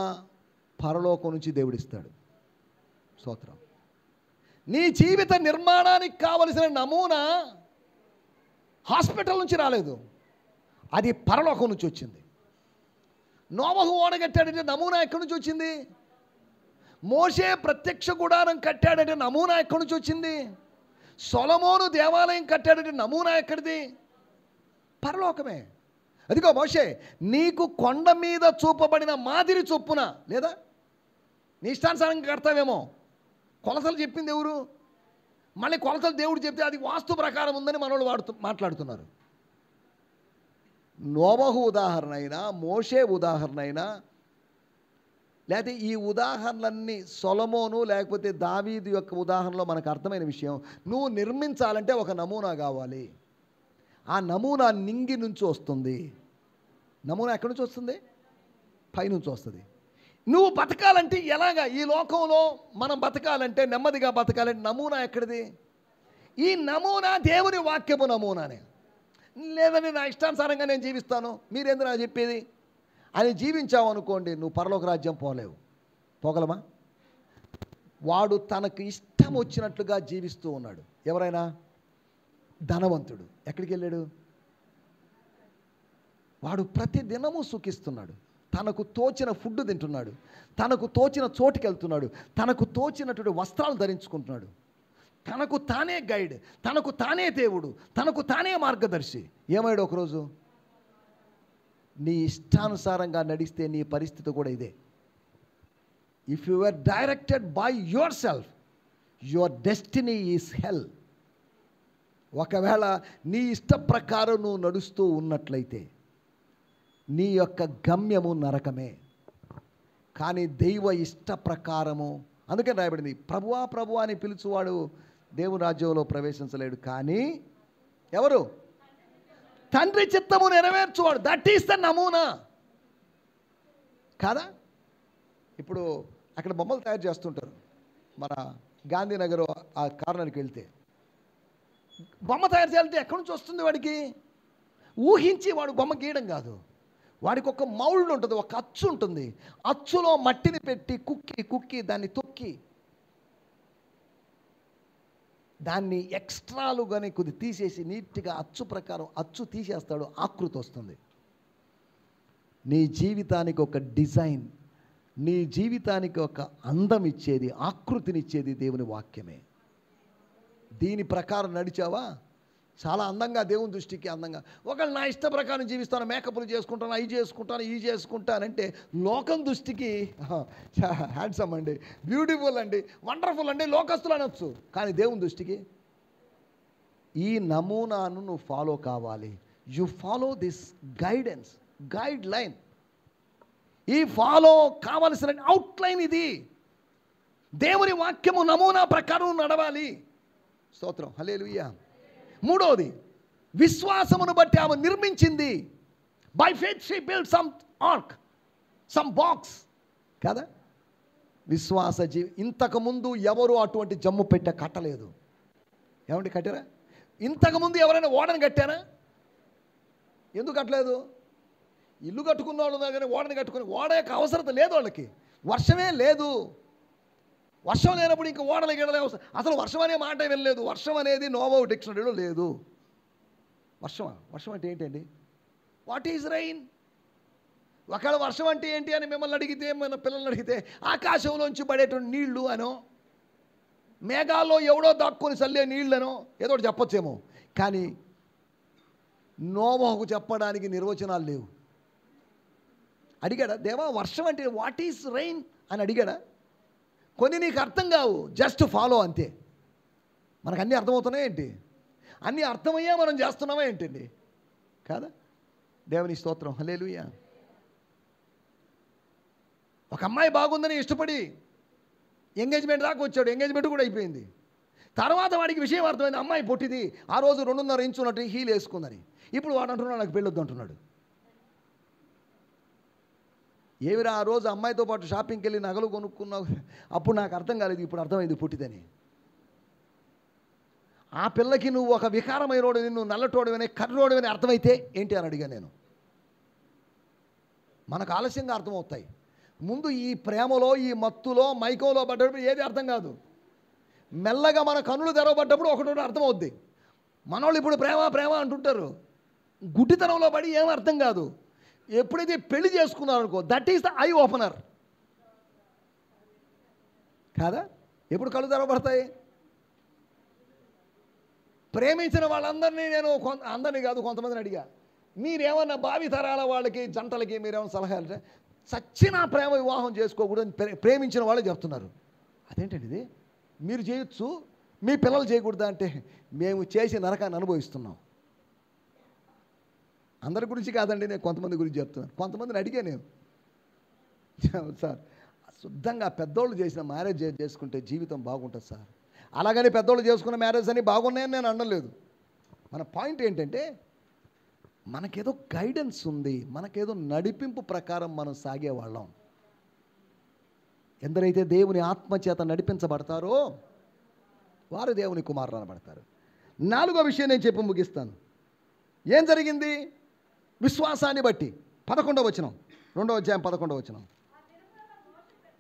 S1: పరలోకం నుంచి దేవుడిస్తాడు. స్తోత్రం. నీ జీవిత నిర్మాణానికి కావలసిన నమూనా హాస్పిటల్ నుంచి రాలేదు, అది పరలోకం నుంచి వచ్చింది. నోవహు ఓడగట్టాడంటే నమూనా ఎక్కడి నుంచి వచ్చింది? మోషే ప్రత్యక్ష గుడారం కట్టాడంటే నమూనా ఎక్కడి నుంచి వచ్చింది? సొలొమోను దేవాలయం కట్టాడంటే నమూనా ఎక్కడిది? పరలోకమే. అదిగో మోషే, నీకు కొండ మీద చూపబడిన మాదిరి చొప్పున, లేదా నీ ఇష్టానుసారంగా కడతావేమో. కొలతలు చెప్పింది ఎవరు? మళ్ళీ కొలతలు దేవుడు చెప్తే అది వాస్తు ప్రకారం ఉందని మనోళ్ళు మాట్లాడుతున్నారు. నోవహు ఉదాహరణ అయినా, మోషే ఉదాహరణ అయినా, లేకపోతే ఈ ఉదాహరణలన్నీ సొలొమోను లేకపోతే దావీదు యొక్క ఉదాహరణలో మనకు అర్థమైన విషయం, నువ్వు నిర్మించాలంటే ఒక నమూనా కావాలి. ఆ నమూనా నింగి నుంచి వస్తుంది. నమూనా ఎక్కడి నుంచి వస్తుంది? పైనుంచి వస్తుంది. నువ్వు బతకాలంటే ఎలాగా? ఈ లోకంలో మనం బతకాలంటే, నెమ్మదిగా బతకాలంటే నమూనా ఎక్కడిది? ఈ నమూనా దేవుని వాక్యము నమూనానే. లేదని నా ఇష్టానుసారంగా నేను జీవిస్తాను, మీరేందు నాకు చెప్పేది అని జీవించావు అనుకోండి, నువ్వు పరలోక రాజ్యం పోలేవు. పోగలమా? వాడు తనకు ఇష్టం వచ్చినట్లుగా జీవిస్తూ ఉన్నాడు. ఎవరైనా ధనవంతుడు ఎక్కడికి వెళ్ళాడు? వాడు ప్రతి దినము సుఖిస్తున్నాడు. తనకు తోచిన ఫుడ్ తింటున్నాడు, తనకు తోచిన చోటుకి వెళ్తున్నాడు, తనకు తోచినటువంటి వస్త్రాలు ధరించుకుంటున్నాడు. తనకు తానే గైడ్, తనకు తానే దేవుడు, తనకు తానే మార్గదర్శి. ఏమయ్యాడు ఒకరోజు? నీ ఇష్టానుసారంగా నడిస్తే నీ పరిస్థితి కూడా ఇదే. If you are directed by your self, your destiny is hell. ఒకవేళ నీ ఇష్ట ప్రకారం నువ్వు నడుస్తూ ఉన్నట్లయితే, నీ యొక్క గమ్యము నరకమే. కానీ దైవ ఇష్ట ప్రకారము, అందుకే రాయబడింది, ప్రభువా ప్రభువా అని పిలుచువాడు దేవుని రాజ్యంలో ప్రవేశించలేడు, కానీ ఎవరు? తండ్రి చిత్తము నెరవేర్చువాడు. దట్ ఈస్ ద నమూనా కాదా? ఇప్పుడు అక్కడ బొమ్మలు తయారు చేస్తుంటారు. మన గాంధీనగర్ ఆ కార్నర్కి వెళ్తే బొమ్మ తయారు చేయాలంటే ఎక్కడి నుంచి వస్తుంది వాడికి? ఊహించి వాడు బొమ్మ గీయడం కాదు. వాడికి ఒక మౌల్డ్ ఉంటుంది, ఒక అచ్చు ఉంటుంది. అచ్చులో మట్టిని పెట్టి కుక్కి కుక్కి దాన్ని తొక్కి దాన్ని ఎక్స్ట్రాలుగానే కొద్ది తీసేసి నీట్గా అచ్చు ప్రకారం అచ్చు తీసేస్తాడు, ఆకృతి వస్తుంది. నీ జీవితానికి ఒక డిజైన్, నీ జీవితానికి ఒక అందం ఇచ్చేది, ఆకృతినిచ్చేది దేవుని వాక్యమే. దీని ప్రకారం నడిచావా చాలా అందంగా, దేవుని దృష్టికి అందంగా. ఒకళ్ళు నా ఇష్ట ప్రకారం జీవిస్తాను, మేకప్లు చేసుకుంటాను, అవి చేసుకుంటాను, ఇవి చేసుకుంటానంటే లోకం దృష్టికి హ్యాండ్సమ్ అండి, బ్యూటిఫుల్ అండి, వండర్ఫుల్ అండి, లోకస్తులు అనొచ్చు. కానీ దేవుని దృష్టికి ఈ నమూనాను నువ్వు ఫాలో కావాలి. You follow this guidance, guide line. ఈ ఫాలో కావలసిన అవుట్లైన్ ఇది. దేవుని వాక్యము నమూనా ప్రకారం నడవాలి. స్తోత్రం, హల్లెలూయా. మూడవది, విశ్వాసమును బట్టి ఆమె నిర్మించింది. By faith she build some arc, some box కదా. విశ్వాస ఇంతకుముందు ఎవరు అటువంటి జమ్ము పెట్ట కట్టలేదు. ఏమంటే కట్టారా? ఇంతకుముందు ఎవరైనా ఓడని కట్టారా? ఎందుకు కట్టలేదు? ఇల్లు కట్టుకున్న వాళ్ళు కానీ ఓడని కట్టుకుని, ఓడ యొక్క అవసరత లేదు వాళ్ళకి. వర్షమే లేదు. వర్షం లేనప్పుడు ఇంకా ఓడలు గిడలే అవసరం. అసలు వర్షం అనే మాట వెళ్ళలేదు. వర్షం అనేది నోవో డిక్షనరీలో లేదు. వర్షం అంటే ఏంటండి? What is rain? ఒకవేళ వర్షం అంటే ఏంటి అని మిమ్మల్ని అడిగితే, మన పిల్లల్ని అడిగితే, ఆకాశంలోంచి పడేటువంటి నీళ్లు అనో, మేఘాల్లో ఎవడో దాక్కుని చల్లే నీళ్ళనో ఏదో ఒకటి చెప్పొచ్చేమో. కానీ నోవోకు చెప్పడానికి నిర్వచనాలు లేవు. అడిగాడా దేవా వర్షం అంటే వాట్ ఈజ్ రైన్ అని అడిగాడా? కొన్ని నీకు అర్థం కావు, జస్ట్ ఫాలో అంతే. మనకు అన్నీ అర్థమవుతున్నాయి ఏంటి? అన్నీ అర్థమయ్యా మనం చేస్తున్నామా ఏంటండి? కాదా? దేవుని స్తోత్రం, హల్లెలూయా. ఒక అమ్మాయి బాగుందని ఇష్టపడి ఎంగేజ్మెంట్ దాకా వచ్చాడు, ఎంగేజ్మెంట్ కూడా అయిపోయింది. తర్వాత వాడికి విషయం అర్థమైంది, అమ్మాయి పొట్టిది, ఆ రోజు 2.5 ఇంచు ఉన్నట్టు హీల్ వేసుకుందని. ఇప్పుడు వాడు అంటున్నాడు నాకు పెళ్ళొద్దు అంటున్నాడు. ఏమిరా ఆ రోజు అమ్మాయితో పాటు షాపింగ్కి వెళ్ళి నగలు కొనుక్కున్నావు, అప్పుడు నాకు అర్థం కాలేదు, ఇప్పుడు అర్థమైంది పుట్టిదని. ఆ పిల్లకి నువ్వు ఒక వికారమైనోడివి, నువ్వు నల్లటోడివని, కర్రోడివని అర్థమైతే ఏంటి అని అడిగా నేను. మనకు ఆలస్యంగా అర్థమవుతాయి. ముందు ఈ ప్రేమలో, ఈ మత్తులో, మైకంలో పడ్డప్పుడు ఏది అర్థం కాదు. మెల్లగా మన కన్నులు తెరవబడ్డప్పుడు ఒకటి అర్థమవుద్ది. మనోళ్ళు ఇప్పుడు ప్రేమ ప్రేమ అంటుంటారు, గుడ్డితనంలో పడి ఏం అర్థం కాదు. ఎప్పుడైతే పెళ్లి చేసుకున్నారనుకో, that is the eye opener కాదా? ఎప్పుడు కళ్ళు తెరవబడతాయి? ప్రేమించిన వాళ్ళందరినీ నేను అందరినీ కాదు కొంతమందిని అడిగా, మీరేమన్నా భావి తరాల వాళ్ళకి, జంటలకి మీరేమన్నా సలహా అంటే, సచ్చిన ప్రేమ వివాహం చేసుకోకూడదని ప్రేమించిన వాళ్ళే చెప్తున్నారు. అదేంటండి ఇది? మీరు చేయొచ్చు, మీ పిల్లలు చేయకూడదా అంటే, మేము చేసి నరకాన్ని అనుభవిస్తున్నాం. అందరి గురించి కాదండి, నేను కొంతమంది గురించి చెప్తున్నాను. కొంతమందిని అడిగా నేను, సార్ శుద్ధంగా పెద్దోళ్ళు చేసిన మ్యారేజ్ చేసుకుంటే జీవితం బాగుంటుంది సార్. అలాగని పెద్దోళ్ళు చేసుకున్న మ్యారేజ్ అని బాగున్నాయని నేను అనలేదు. మన పాయింట్ ఏంటంటే, మనకేదో గైడెన్స్ ఉంది, మనకేదో నడిపింపు ప్రకారం మనం సాగేవాళ్ళం. ఎందరైతే దేవుని ఆత్మచేత నడిపించబడతారో వారు దేవుని కుమారులు అనబడతారు. 4వ విషయం నేను చెప్పి ముగిస్తాను. ఏం జరిగింది? విశ్వాసాన్ని బట్టి 11వ వచనం, 2వ అధ్యాయం 11వ వచనం.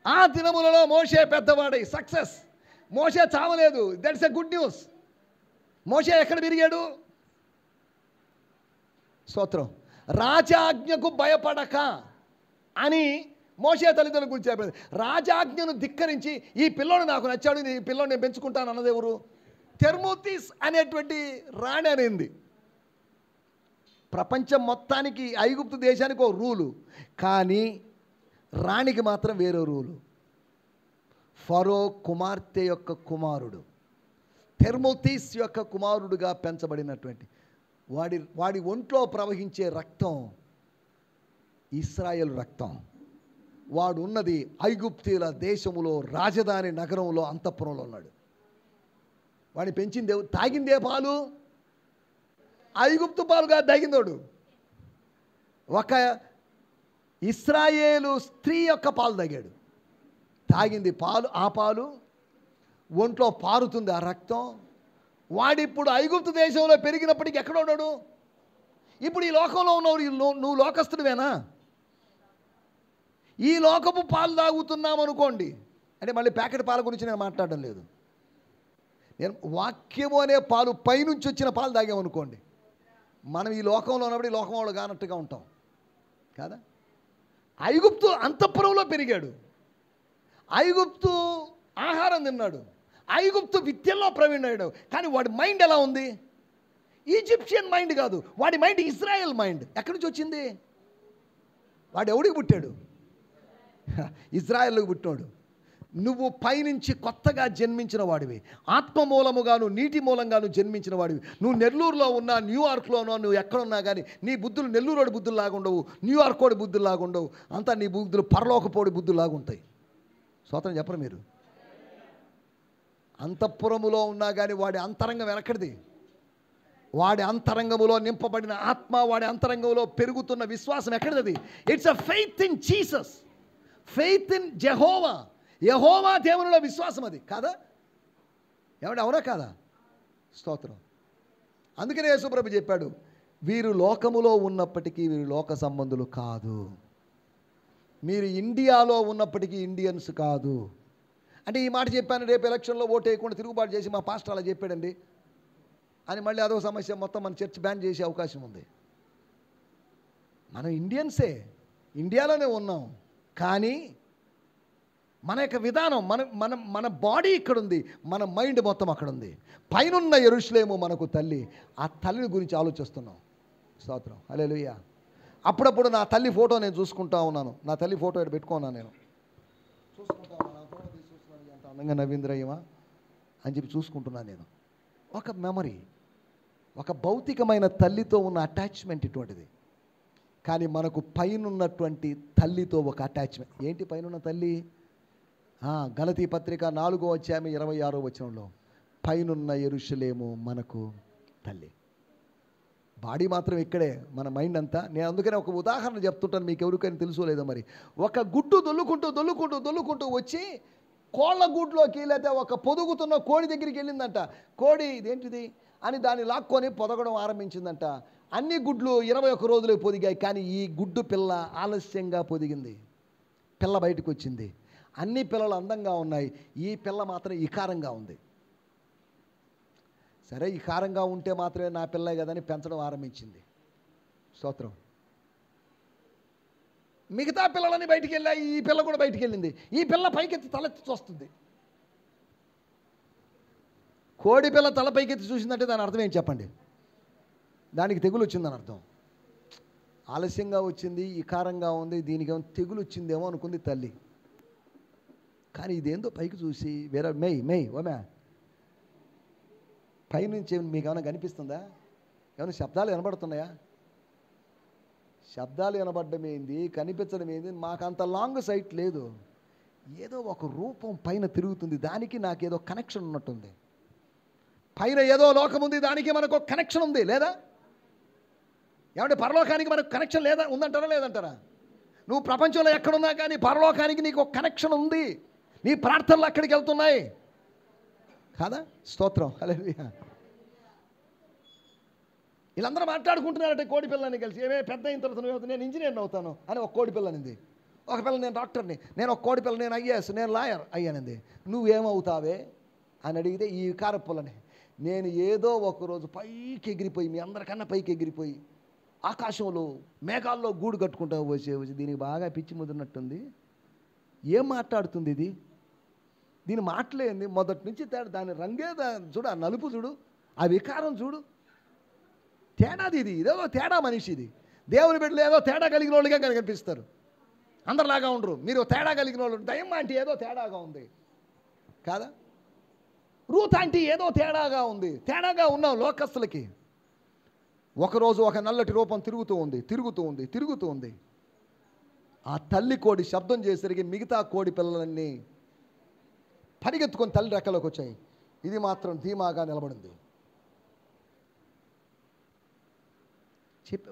S1: ఆ దినములలో మోషే పెద్దవాడై, సక్సెస్. మోషే చావలేదు, దట్స్ ఎ గుడ్ న్యూస్. మోషే ఎక్కడ పెరిగాడు? స్తోత్రం. రాజాజ్ఞకు భయపడక అని మోషే తల్లిదండ్రుల గురించి చెప్పారు. రాజాజ్ఞను ధిక్కరించి ఈ పిల్లోడు నాకు నచ్చాడు, ఈ పిల్లోడు నేను పెంచుకుంటాను అన్నది ఎవరు? తెర్మోతిస్ అనేటువంటి రాణి అనేది. ప్రపంచం మొత్తానికి, ఐగుప్తు దేశానికి ఒక రూలు, కానీ రాణికి మాత్రం వేరే రూలు. ఫరో కుమార్తె యొక్క కుమారుడు, తెర్మోతిస్ యొక్క కుమారుడుగా పెంచబడినటువంటి వాడి ఒంట్లో ప్రవహించే రక్తం ఇశ్రాయేలు రక్తం. వాడు ఉన్నది ఐగుప్తీల దేశములో రాజధాని నగరంలో అంతఃపురంలో ఉన్నాడు. వాడిని పెంచిందే, తాగిందే పాలు ఐగుప్తు పాలుగా తాగిందోడు. ఒక ఇశ్రాయేలు స్త్రీ యొక్క పాలు తాగాడు. తాగింది పాలు, ఆ పాలు ఒంట్లో పారుతుంది ఆ రక్తం. వాడిప్పుడు ఐగుప్తు దేశంలో పెరిగినప్పటికీ ఎక్కడ ఉన్నాడు? ఇప్పుడు ఈ లోకంలో ఉన్నావు, నువ్వు లోకస్తుడివేనా? ఈ లోకపు పాలు తాగుతున్నాం అనుకోండి, అంటే మళ్ళీ ప్యాకెట్ పాల గురించి నేను మాట్లాడడం లేదు. నేను వాక్యము అనే పాలు పైనుంచి వచ్చిన పాలు తాగామనుకోండి, మనం ఈ లోకంలో ఉన్నప్పుడు ఈ లోకం వాళ్ళు కానట్టుగా ఉంటాం కదా. ఐగుప్తు అంతఃపురంలో పెరిగాడు, ఐగుప్తు ఆహారం తిన్నాడు, ఐగుప్తు విద్యల్లో ప్రవీణుడు. కానీ వాడి మైండ్ ఎలా ఉంది? ఈజిప్షియన్ మైండ్ కాదు, వాడి మైండ్ ఇజ్రాయెల్ మైండ్. ఎక్కడి నుంచి వచ్చింది? వాడు ఎవడికి పుట్టాడు? ఇజ్రాయెల్కి పుట్టినాడు. నువ్వు పైనుంచి కొత్తగా జన్మించిన వాడివి, ఆత్మ మూలముగాను నీటి మూలంగాను జన్మించిన వాడివి. నువ్వు నెల్లూరులో ఉన్నా, న్యూయార్క్లో ఉన్నా, నువ్వు ఎక్కడున్నా కానీ నీ బుద్ధులు నెల్లూరోడి బుద్ధుల్లాగా ఉండవు, న్యూయార్కోడి బుద్ధుల్లాగా ఉండవు. అంతా నీ బుద్ధులు పరలోకపోడి బుద్ధుల్లాగా ఉంటాయి. స్తోత్రం చెప్పరు మీరు? అంతఃపురములో ఉన్నా కానీ వాడి అంతరంగం వెనకడిది. వాడి అంతరంగములో నింపబడిన ఆత్మ, వాడి అంతరంగంలో పెరుగుతున్న విశ్వాసం ఎక్కడిది? It's a faith in Jesus, faith in Jehovah. యెహోవా దేవునిలో విశ్వాసం అది కాదా? ఏమంటే అవునా కాదా? స్తోత్రం. అందుకనే యేసుప్రభు చెప్పాడు, వీరు లోకములో ఉన్నప్పటికీ వీరు లోక సంబంధులు కాదు, మీరు ఇండియాలో ఉన్నప్పటికీ ఇండియన్స్ కాదు. అంటే ఈ మాట చెప్పాను, రేపు ఎలక్షన్లో ఓటు వేయకుండా తిరుగుబాటు చేసి మా పాస్టర్ అలా చెప్పాడండి అని మళ్ళీ అదొక సమస్య, మొత్తం మన చర్చ్ బ్యాన్ చేసే అవకాశం ఉంది. మనం ఇండియన్సే, ఇండియాలోనే ఉన్నాం, కానీ మన యొక్క విధానం, మన బాడీ ఇక్కడ ఉంది, మన మైండ్ మొత్తం అక్కడ ఉంది. పైనున్న యెరూషలేము మనకు తల్లి, ఆ తల్లిని గురించి ఆలోచిస్తున్నాం. స్తోత్రం, హల్లెలూయా. అప్పుడప్పుడు నా తల్లి ఫోటో నేను చూసుకుంటా ఉన్నాను. నా తల్లి ఫోటో ఇక్కడ పెట్టుకున్నాను, నేను చూసుకుంటా ఉన్నాను. ఫోటో తీసి చూస్తున్నాను, ఎంత అందంగా నవీంద్రయ్యమా అని చెప్పి చూసుకుంటున్నాను నేను. ఒక మెమరీ, ఒక భౌతికమైన తల్లితో ఉన్న అటాచ్మెంట్ ఇటువంటిది. కానీ మనకు పైనున్నటువంటి తల్లితో ఒక అటాచ్మెంట్. ఏంటి పైనున్న తల్లి? గలతీ పత్రిక 4వ అధ్యాయం 26వ వచనంలో, పైనున్న యెరూషలేము మనకు తల్లి. బాడీ మాత్రం ఇక్కడే, మన మైండ్ అంతా. నేను అందుకనే ఒక ఉదాహరణ చెప్తుంటాను, మీకు ఎవరికైనా తెలుసో లేదో మరి. ఒక గుడ్డు దొల్లుకుంటూ వచ్చి కోళ్ళ గూట్లోకి, లేకపోతే ఒక పొదుగుతున్న కోడి దగ్గరికి వెళ్ళిందంట. కోడి ఇదేంటిది అని దాన్ని లాక్కొని పొదగడం ఆరంభించిందంట. అన్ని గుడ్లు 21 రోజులే పొదిగాయి, కానీ ఈ గుడ్డు పిల్ల ఆలస్యంగా పొదిగింది. పిల్ల బయటకు వచ్చింది. అన్ని పిల్లలు అందంగా ఉన్నాయి, ఈ పిల్ల మాత్రం ఇకారంగా ఉంది. సరే, ఇకారంగా ఉంటే మాత్రమే నా పిల్లే కదని పెంచడం ఆరంభించింది. స్తోత్రం. మిగతా పిల్లలని బయటికి వెళ్ళాయి, ఈ పిల్ల కూడా బయటికి వెళ్ళింది. ఈ పిల్ల పైకెత్తి తలెత్తి చూస్తుంది. కోడి పిల్ల తల పైకెత్తి చూసిందంటే దాని అర్థం ఏంటి చెప్పండి? దానికి తెగులు వచ్చిందని అర్థం. ఆలస్యంగా వచ్చింది, ఇకారంగా ఉంది, దీనికి ఏమో తెగులు వచ్చిందేమో అనుకుంది తల్లి. కానీ ఇదేందో పైకి చూసి వేరే మెయ్ ఓమే పైనుంచి మీకు ఏమైనా కనిపిస్తుందా? ఏమైనా శబ్దాలు వినబడుతున్నాయా? శబ్దాలు వినబడ్డం ఏంది, కనిపించడం ఏంది? మాకు అంత లాంగ్ సైట్ లేదు. ఏదో ఒక రూపం పైన తిరుగుతుంది, దానికి నాకేదో కనెక్షన్ ఉన్నట్టుంది. పైన ఏదో లోకం ఉంది, దానికి మనకు ఒక కనెక్షన్ ఉంది లేదా? ఏమంటే పరలోకానికి మనకు కనెక్షన్ లేదా? ఉందంటారా లేదంటారా? నువ్వు ప్రపంచంలో ఎక్కడున్నా కానీ పరలోకానికి నీకు ఒక కనెక్షన్ ఉంది. నీ ప్రార్థనలు అక్కడికి వెళ్తున్నాయి కాదా? స్తోత్రం, హల్లెలూయా. వీళ్ళందరూ మాట్లాడుకుంటున్నారంటే కోడి పిల్లని కలిసి, ఏమే పెద్ద అయిన తర్వాత నువ్వు నేను ఇంజనీర్ని అవుతాను అని ఒక కోడి పిల్లనింది. ఒక పిల్ల నేను డాక్టర్ని, నేను ఒక కోడి పిల్ల నేను ఐఏఎస్, నేను లాయర్ అయ్యానంది. నువ్వేమవుతావే అని అడిగితే ఈ కారపుల్లని, నేను ఏదో ఒకరోజు పైకి ఎగిరిపోయి, మీ అందరికన్నా పైకి ఎగిరిపోయి ఆకాశంలో మేఘాల్లో గూడు కట్టుకుంటా వచ్చి దీనికి బాగా పిచ్చి ముదిరినట్టుంది. ఏం మాట్లాడుతుంది ఇది? దీని మాటలేంది? మొదటి నుంచి తేడా, దాని రంగే చూడు, ఆ నలుపు చూడు, ఆ వికారం చూడు, తేడాది ఇది. ఇదేదో తేడా మనిషి ఇది. దేవుని బిడ్డలు ఏదో తేడా కలిగిన వాళ్ళుగా కనిపిస్తారు, అందరిలాగా ఉండరు. మీరు తేడా కలిగిన వాళ్ళు, దయ్యం ఆంటీ ఏదో తేడాగా ఉంది కాదా? రూత్ ఆంటీ ఏదో తేడాగా ఉంది. తేడాగా ఉన్నాం లోకస్తులకి. ఒకరోజు ఒక నల్లటి రూపం తిరుగుతూ ఉంది. ఆ తల్లి కోడి శబ్దం చేసరికి మిగతా కోడి పిల్లలన్నీ పరిగెత్తుకొని తల్లి రెక్కలోకి వచ్చాయి. ఇది మాత్రం ధీమాగా నిలబడింది.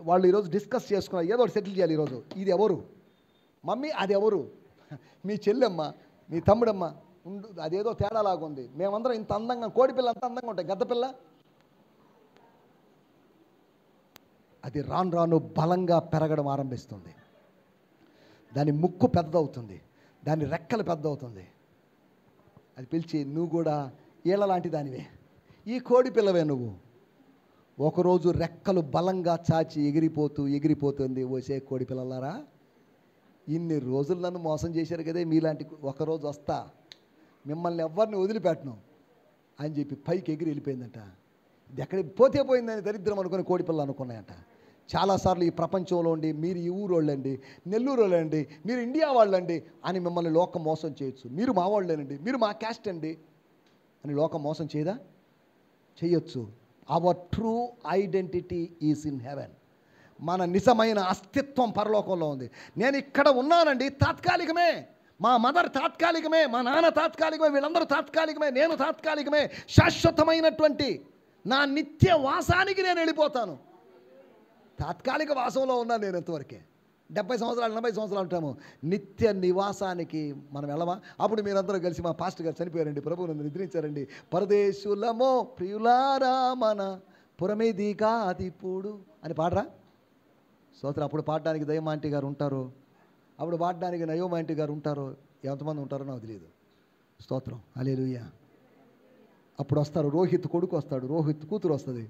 S1: వాళ్ళు ఈరోజు డిస్కస్ చేసుకున్నారు, ఏదో ఒకటి సెటిల్ చేయాలి ఈరోజు. ఇది ఎవరు మమ్మీ, అది ఎవరు, మీ చెల్లెమ్మ, మీ తమ్ముడమ్మ, ఉండు, అదేదో తేడాలాగా ఉంది. మేమందరం ఇంత అందంగా, కోడి పిల్ల అంత అందంగా ఉంటాయి, గద్ద పిల్ల అది రాను రాను బలంగా పెరగడం ఆరంభిస్తుంది. దాని ముక్కు పెద్దదవుతుంది, దాని రెక్కలు పెద్దవుతుంది. అది పిలిచి, నువ్వు కూడా ఈళ్ళ లాంటి దానివే, ఈ కోడి పిల్లవే నువ్వు. ఒకరోజు రెక్కలు బలంగా చాచి ఎగిరిపోతుంది. ఓసే కోడి పిల్లలారా, ఇన్ని రోజులు నన్ను మోసం చేశారు కదే, మీలాంటి ఒకరోజు వస్తా, మిమ్మల్ని ఎవరిని వదిలిపెట్టను అని చెప్పి పైకి ఎగిరి వెళ్ళిపోయిందంట. ఇది ఎక్కడికి పోతే పోయిందని దరిద్రం అనుకుని కోడి పిల్లలు అనుకున్నాయంట. చాలాసార్లు ఈ ప్రపంచంలో ఉండి, మీరు ఈ ఊరు వాళ్ళండి, నెల్లూరు వాళ్ళండి, మీరు ఇండియా వాళ్ళండి అని మిమ్మల్ని లోకం మోసం చేయొచ్చు. మీరు మా వాళ్ళేనండి, మీరు మా క్యాస్ట్ అండి అని లోకం మోసం చేయదా? చేయొచ్చు. Hour true identity is in heaven. మన నిజమైన అస్తిత్వం పరలోకంలో ఉంది. నేను ఇక్కడ ఉన్నానండి, తాత్కాలికమే. మా మదర్ తాత్కాలికమే, మా నాన్న తాత్కాలికమే, వీళ్ళందరూ తాత్కాలికమే, నేను తాత్కాలికమే. శాశ్వతమైనటువంటి నా నిత్య వాసానికి నేను వెళ్ళిపోతాను. తాత్కాలిక వాసంలో ఉన్నాను నేను ఎంతవరకే. 70 సంవత్సరాలు 80 సంవత్సరాలు ఉంటాము. నిత్య నివాసానికి మనం వెళ్ళమా? అప్పుడు మీరందరూ కలిసి, మా పాస్టర్ గారు చనిపోయారండి, ప్రభువు నన్ను నిద్రించారండి, పరదేశులమో ప్రియులారా మన పురమేది కాదిప్పుడు అని పాడరా? స్తోత్రం. అప్పుడు పాడడానికి దయమాంటి గారు ఉంటారు, అప్పుడు పాడడానికి నయోమాంటి గారు ఉంటారు, ఎంతమంది ఉంటారో నాకు తెలియదు. స్తోత్రం. హల్లెలూయా. అప్పుడు వస్తారు, రోహిత్ కొడుకు వస్తాడు, రోహిత్ కూతురు వస్తుంది.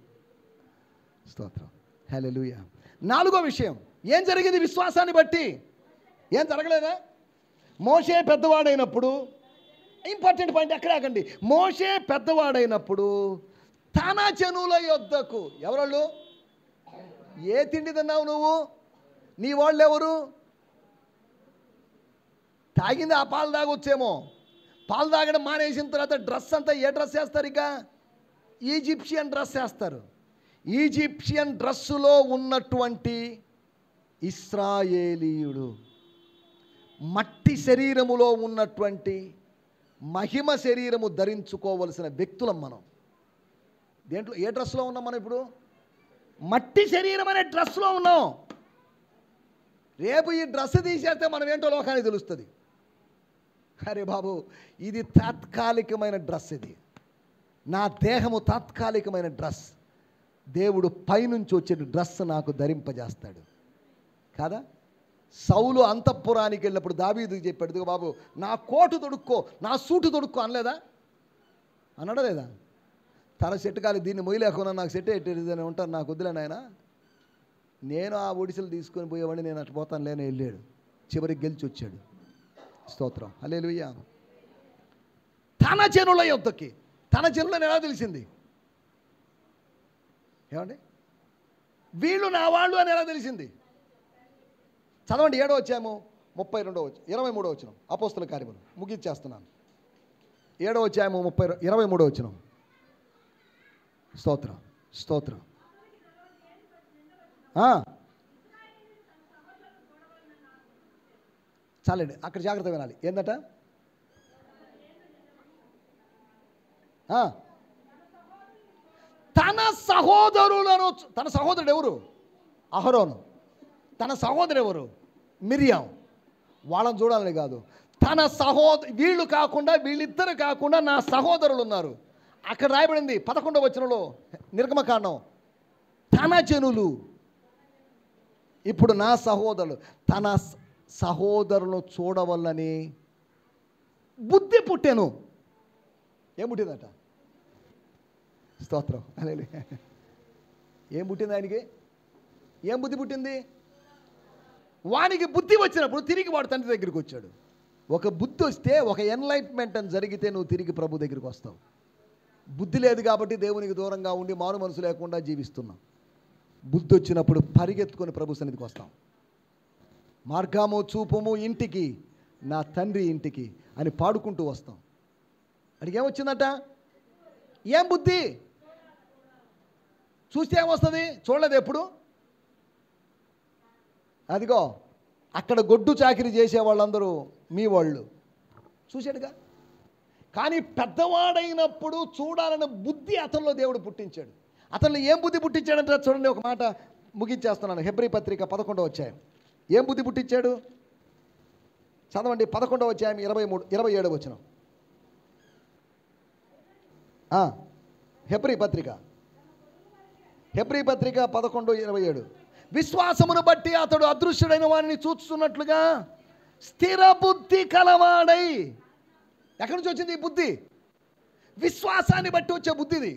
S1: స్తోత్రం. హల్లెలూయా. 4వ విషయం, ఏం జరిగింది విశ్వాసాన్ని బట్టి? ఏం జరగలేదా? మోషే పెద్దవాడైనప్పుడు, ఇంపార్టెంట్ పాయింట్ ఎక్కడ ఆగండి, మోషే పెద్దవాడైనప్పుడు తన జనుల యొద్దకు, ఎవరు? ఏ తిండి తిన్నావు నువ్వు? నీ వాళ్ళు ఎవరు? తాగింది ఆ పాలు తాగొచ్చేమో. పాలు తాగడం మానేసిన తర్వాత డ్రెస్ అంతా ఏ డ్రెస్ వేస్తారు? ఇక ఈజిప్షియన్ డ్రెస్ వేస్తారు. ఈజిప్షియన్ డ్రెస్సులో ఉన్నటువంటి ఇశ్రాయేలీయుడు, మట్టి శరీరములో ఉన్నటువంటి మహిమ శరీరము ధరించుకోవలసిన వ్యక్తులం మనం. దేంట్లో, ఏ డ్రెస్లో ఉన్నాం మనం ఇప్పుడు? మట్టి శరీరం అనే డ్రెస్లో ఉన్నాం. రేపు ఈ డ్రెస్ తీసేస్తే మనం ఏంటో లోకానికి తెలుస్తుంది. అరే బాబు, ఇది తాత్కాలికమైన డ్రెస్, ఇది నా దేహము తాత్కాలికమైన డ్రెస్. దేవుడు పైనుంచి వచ్చే డ్రెస్ నాకు ధరింపజేస్తాడు కాదా? సౌలు అంతఃపురానికి వెళ్ళినప్పుడు దావీదుకు చెప్పాడు, ఇదిగో బాబు నా కోటు తొడుక్కో, నా సూటు తొడుక్కో అనలేదా? అన్నాడా లేదా? తన సెట్ కాలి, దీన్ని మొయ్యలేకున్నా, నాకు సెట్ ఎట్టేదని ఉంటాను, నాకు వద్దులేను ఆయన, నేను ఆ ఒడిసెలు తీసుకొని పోయేవాడిని, నేను అట్లా పోతాను లేని వెళ్ళాడు. చివరికి గెలిచి వచ్చాడు. స్తోత్రం. హల్లెలూయా. తన జనుల యొద్దకి, తన జనులను ఎలా తెలిసింది? ఏమండి, వీళ్ళు నా వాళ్ళు అని ఎలా తెలిసింది? చదవండి 7వ అధ్యాయము 32వ 23వ వచనం, అపోస్తల కార్యములు, ముగించేస్తున్నాను. 7వ అధ్యాయము 23వ వచనం. స్తోత్రం, స్తోత్రం. చాలండి, అక్కడ జాగ్రత్త వినాలి. ఏందట? తన సహోదరులను, తన సహోదరుడు ఎవరు? అహరోను. తన సహోదరు ఎవరు? మిరియాం. వాళ్ళని చూడాలని కాదు, తన వీళ్ళు కాకుండా, వీళ్ళిద్దరు కాకుండా నా సహోదరులు ఉన్నారు. అక్కడ రాయబడింది 11వ వచనంలో, నిర్గమకాండం, తన జనులు. ఇప్పుడు నా సహోదరులు, తన సహోదరులను చూడవల్లని బుద్ధి పుట్టెను. ఏం పుట్టిందట? స్తోత్రం. హల్లెలూయా. ఏం పుట్టింది ఆయనకి? ఏం బుద్ధి పుట్టింది? వానికి బుద్ధి వచ్చినప్పుడు తిరిగి వాడు తండ్రి దగ్గరికి వచ్చాడు. ఒక బుద్ధి వస్తే, ఒక ఎన్లైట్మెంట్ అని జరిగితే నువ్వు తిరిగి ప్రభు దగ్గరికి వస్తావు. బుద్ధి లేదు కాబట్టి దేవునికి దూరంగా ఉండి మారు మనసు లేకుండా జీవిస్తున్నాం. బుద్ధి వచ్చినప్పుడు పరిగెత్తుకొని ప్రభు సన్నిధికి వస్తాం. మార్గము చూపుము ఇంటికి, నా తండ్రి ఇంటికి అని పాడుకుంటూ వస్తాం. అడిగి ఏమొచ్చిందట? ఏం బుద్ధి? చూస్తే ఏమొస్తుంది? చూడలేదు ఎప్పుడు? అదిగో అక్కడ గొడ్డు చాకిరి చేసే వాళ్ళందరూ మీ వాళ్ళు, చూశాడుగా. కానీ పెద్దవాడైనప్పుడు చూడాలన్న బుద్ధి అతనిలో దేవుడు పుట్టించాడు. అతను ఏం బుద్ధి పుట్టించాడంటే చూడండి, ఒక మాట ముగించేస్తున్నాను. హెబ్రీ పత్రిక 11వ అధ్యాయం. ఏం బుద్ధి పుట్టించాడు చదవండి. 11వ అధ్యాయం 27వ వచనం. హెబ్రీ పత్రిక 11:27. విశ్వాసమును బట్టి అతడు అదృశ్యుడైన వారిని చూస్తున్నట్లుగా స్థిర బుద్ధి కలవాడై. ఎక్కడి నుంచి వచ్చింది ఈ బుద్ధి? విశ్వాసాన్ని బట్టి వచ్చే బుద్ధిది.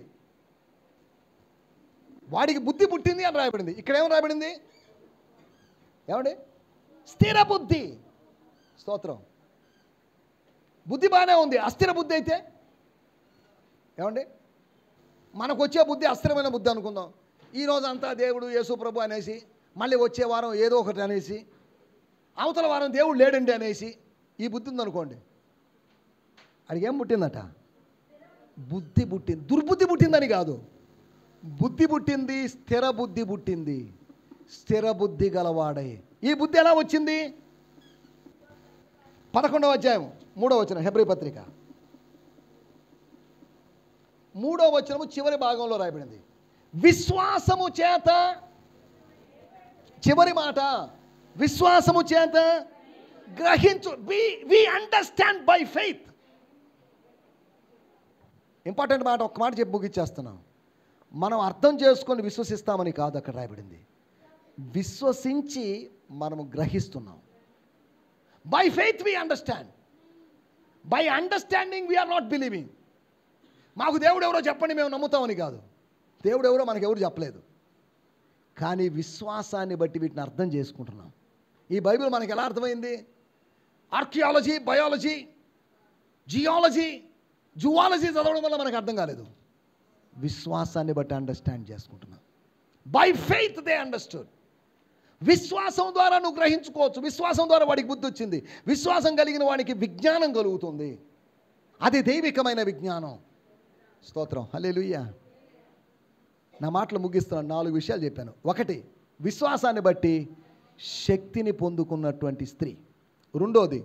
S1: వాడికి బుద్ధి పుట్టింది అని రాయబడింది. ఇక్కడ ఏమని రాయబడింది? ఏమండి? స్థిర బుద్ధి. స్తోత్రం. బుద్ధి బాగానే ఉంది, అస్థిర బుద్ధి అయితే ఏమండి? మనకు వచ్చే బుద్ధి అస్థిరమైన బుద్ధి అనుకుందాం. ఈరోజు అంతా దేవుడు యేసు ప్రభు అనేసి, మళ్ళీ వచ్చే వారం ఏదో ఒకటి అనేసి, అవతల వారం దేవుడు లేడండి అనేసి ఈ బుద్ధి ఉందనుకోండి, అడిగేం పుట్టిందట? బుద్ధి పుట్టింది. దుర్బుద్ధి పుట్టిందని కాదు, బుద్ధి పుట్టింది, స్థిర బుద్ధి పుట్టింది. స్థిర బుద్ధి గలవాడై. ఈ బుద్ధి ఎలా వచ్చింది? 11వ అధ్యాయం 3వ వచనం, హెబ్రీ పత్రిక 3వ వచనము చివరి భాగంలో రాయబడింది. విశ్వాసము చేత, చివరి మాట, విశ్వాసము చేత గ్రహించు. We understand by faith. Important మాట, ఒక్క మాట చెప్పి ముగిచ్చేస్తున్నాం. మనం అర్థం చేసుకొని విశ్వసిస్తామని కాదు అక్కడ రాయబడింది. విశ్వసించి మనము గ్రహిస్తున్నాం. By faith we understand. By understanding we are not believing. మాకు దేవుడు ఎవరో చెప్పండి మేము నమ్ముతామని కాదు. దేవుడు ఎవరో మనకెవరు చెప్పలేదు. కానీ విశ్వాసాన్ని బట్టి వీటిని అర్థం చేసుకుంటున్నాం. ఈ బైబిల్ మనకి ఎలా అర్థమైంది? ఆర్కియాలజీ, బయాలజీ, జియాలజీ, జువాలజీ చదవడం వల్ల మనకు అర్థం కాలేదు. విశ్వాసాన్ని బట్టి అండర్స్టాండ్ చేసుకుంటున్నాం. By faith they understood. విశ్వాసం ద్వారా నువ్వు గ్రహించుకోవచ్చు. విశ్వాసం ద్వారా వాడికి బుద్ధి వచ్చింది. విశ్వాసం కలిగిన వాడికి విజ్ఞానం కలుగుతుంది. అది దైవికమైన విజ్ఞానం. స్తోత్రం, హల్లెలూయా. నా మాటలు ముగిస్తున్నాను. 4 విషయాలు చెప్పాను. 1, విశ్వాసాన్ని బట్టి శక్తిని పొందుకున్నటువంటి స్త్రీ. 2,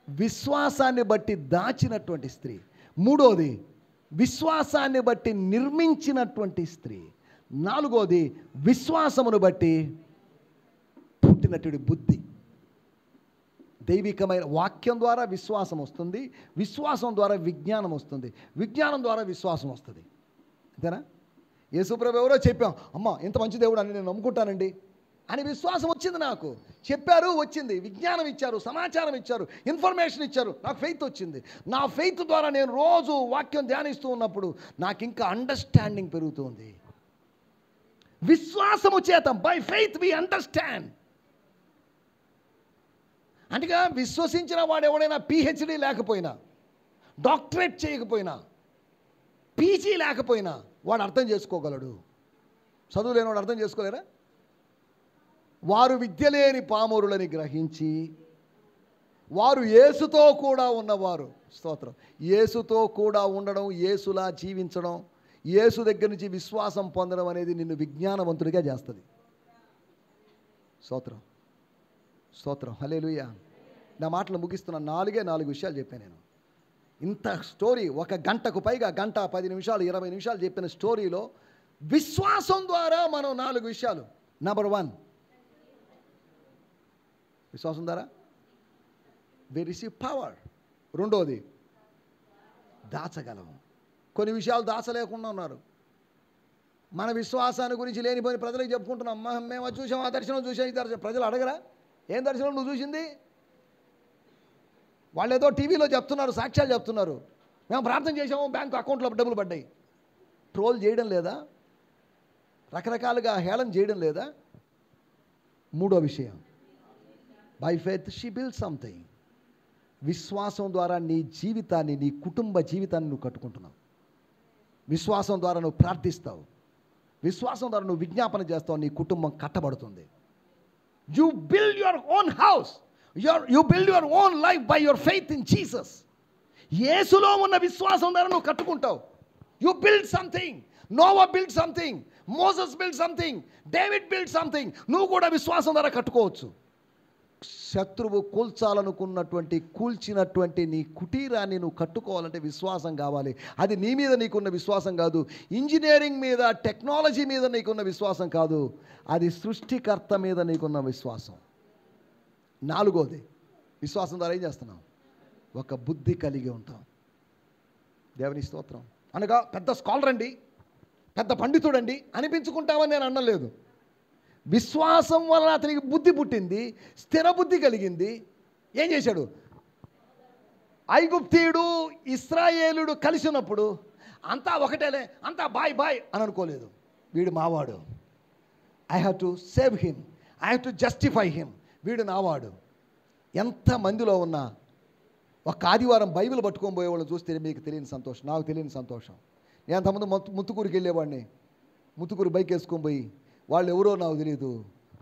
S1: విశ్వాసాన్ని బట్టి దాచినటువంటి స్త్రీ. 3, విశ్వాసాన్ని బట్టి నిర్మించినటువంటి స్త్రీ. 4, విశ్వాసమును బట్టి పుట్టినటువంటి బుద్ధి. దైవికమైన వాక్యం ద్వారా విశ్వాసం వస్తుంది. విశ్వాసం ద్వారా విజ్ఞానం వస్తుంది. విజ్ఞానం ద్వారా విశ్వాసం వస్తుంది. అంతేనా? యేసుప్రభు ఎవరో చెప్పాం, అమ్మ ఇంత మంచి దేవుడు అని నేను నమ్ముకుంటానండి అని విశ్వాసం వచ్చింది. నాకు చెప్పారు, వచ్చింది. విజ్ఞానం ఇచ్చారు, సమాచారం ఇచ్చారు, ఇన్ఫర్మేషన్ ఇచ్చారు, నాకు ఫెయిత్ వచ్చింది. నా ఫెయిత్ ద్వారా నేను రోజు వాక్యం ధ్యానిస్తూ ఉన్నప్పుడు నాకు ఇంకా అండర్స్టాండింగ్ పెరుగుతుంది. విశ్వాసము చేత, బై ఫెయిత్ వి అండర్స్టాండ్. అందుకే విశ్వసించిన వాడు ఎవడైనా పిహెచ్డి లేకపోయినా, డాక్టరేట్ చేయకపోయినా, పీజీ లేకపోయినా వాడు అర్థం చేసుకోగలడు. చదువు లేని వాడు అర్థం చేసుకోలేరా? వారు విద్య లేని పామరులని గ్రహించి, వారు యేసుతో కూడా ఉన్నవారు. స్తోత్రం. యేసుతో కూడా ఉండడం, యేసులా జీవించడం, యేసు దగ్గర నుంచి విశ్వాసం పొందడం అనేది నిన్ను విజ్ఞానవంతుడిగా చేస్తుంది. స్తోత్రం, స్తోత్రం, హల్లెలూయా. నా మాటలు ముగిస్తున్న 4 విషయాలు చెప్పాను నేను. ఇంత స్టోరీ, 1 గంటకు పైగా, 1 గంట 10 నిమిషాలు 20 నిమిషాలు చెప్పిన స్టోరీలో విశ్వాసం ద్వారా మనం 4 విషయాలు. నంబర్ 1, విశ్వాసం ద్వారా వి రిసీవ్ పవర్. 2, దాచగలము. కొన్ని విషయాలు దాచలేకుండా ఉన్నారు. మన విశ్వాసాన్ని గురించి లేనిపోయిన ప్రజలకు చెప్పుకుంటున్నాం. మేము అది చూసాం, ఆ దర్శనం చూసాం, ఈ దర్శనం. ప్రజలు అడగరా? ఏం దర్శనం నువ్వు చూసింది? వాళ్ళు ఏదో టీవీలో చెప్తున్నారు, సాక్ష్యాలు చెప్తున్నారు. మేము ప్రార్థన చేసాము, బ్యాంకు అకౌంట్లో డబ్బులు పడ్డాయి. ట్రోల్ చేయడం లేదా? రకరకాలుగా హేళన చేయడం లేదా? 3వ విషయం, by faith she build something. విశ్వాసం ద్వారా నీ జీవితాన్ని, నీ కుటుంబ జీవితాన్ని నువ్వు కట్టుకుంటున్నావు. విశ్వాసం ద్వారా నువ్వు ప్రార్థిస్తావు. విశ్వాసం ద్వారా నువ్వు విజ్ఞాపన చేస్తావు. నీ కుటుంబం కట్టబడుతుంది. You build your own house. You build your own life by your faith in Jesus. యేసులో ఉన్న విశ్వాసం ద్వారా నువ్వు కట్టుకుంటావు. You build something. Noah build something, Moses build something, David build something. నువ్వు కూడా విశ్వాసం ద్వారా కట్టుకోవచ్చు. శత్రువు కూల్చినటువంటి నీ కుటీరాన్ని నువ్వు కట్టుకోవాలంటే విశ్వాసం కావాలి. అది నీ మీద నీకున్న విశ్వాసం కాదు, ఇంజనీరింగ్ మీద టెక్నాలజీ మీద నీకున్న విశ్వాసం కాదు, అది సృష్టికర్త మీద నీకున్న విశ్వాసం. నాలుగోది, విశ్వాసం ద్వారా ఏం చేస్తున్నాం? ఒక బుద్ధి కలిగి ఉంటాం. దేవుని స్తోత్రం. అనగా పెద్ద స్కాలర్ అండి, పెద్ద పండితుడండి అనిపించుకుంటామని నేను అనలేదు. విశ్వాసం వలన అతనికి బుద్ధి పుట్టింది, స్థిర బుద్ధి కలిగింది. ఏం చేశాడు? ఐగుప్తీయుడు ఇశ్రాయేలుడు కలిసి ఉన్నప్పుడు అంతా ఒకటేలే, అంతా బాయ్ బాయ్ అని అనుకోలేదు. వీడు మావాడు, I have to save him, I have to justify him, వీడు నావాడు. ఎంతమందిలో ఉన్నా ఒక ఆదివారం బైబిల్ పట్టుకొని పోయేవాళ్ళని చూస్తే మీకు తెలియని సంతోషం, నాకు తెలియని సంతోషం. నేను అంతమంది ముత్తుకూరుకి వెళ్ళేవాడిని, ముత్తుకూరు బైక్ వేసుకొని పోయి వాళ్ళు ఎవరో నాకు తెలియదు,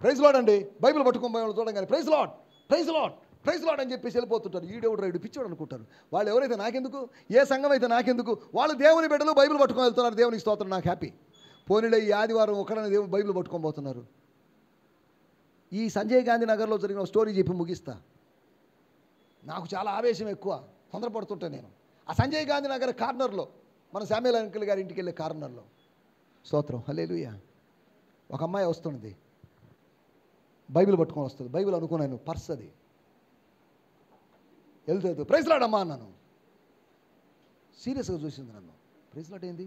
S1: ప్రైజ్ లార్డ్ అండి బైబిల్ పట్టుకొని పోయేవాళ్ళు చూడగానే praise Lord praise Lord praise Lord అని చెప్పేసి వెళ్ళిపోతుంటారు. ఈడెవడు రైడు పిచ్చోడు అనుకుంటారు. వాళ్ళు ఎవరైతే నాకెందుకు, ఏ సంఘం అయితే నాకెందుకు, వాళ్ళు దేవుని బిడ్డలు బైబిల్ పట్టుకొని వెళ్తున్నారు. దేవునికి స్తోత్రం, నాకు హ్యాపీ. పోనీలే ఈ ఆదివారం ఒకడనే దేవుని బైబిల్ పట్టుకొని పోతున్నారు. ఈ సంజయ్ గాంధీ నగర్లో జరిగిన స్టోరీ చెప్పి ముగిస్తా. నాకు చాలా ఆవేశం ఎక్కువ, తొందరపడుతుంటాను నేను. ఆ సంజయ్ గాంధీ నగర్ కార్నర్లో, మన శామ్యూల్ అంకుల్ గారి ఇంటికి వెళ్ళే కార్నర్లో, స్తోత్రం హల్లెలూయా, ఒక అమ్మాయి వస్తుంది, బైబిల్ పట్టుకొని వస్తుంది. బైబిల్ అనుకున్నాను, పర్స్ అది. వెళ్తుంది, ప్రైజ్ లార్డ్ అమ్మా అన్నాను. సీరియస్గా చూసింది నన్ను. ప్రైజ్ లార్డ్ ఏంది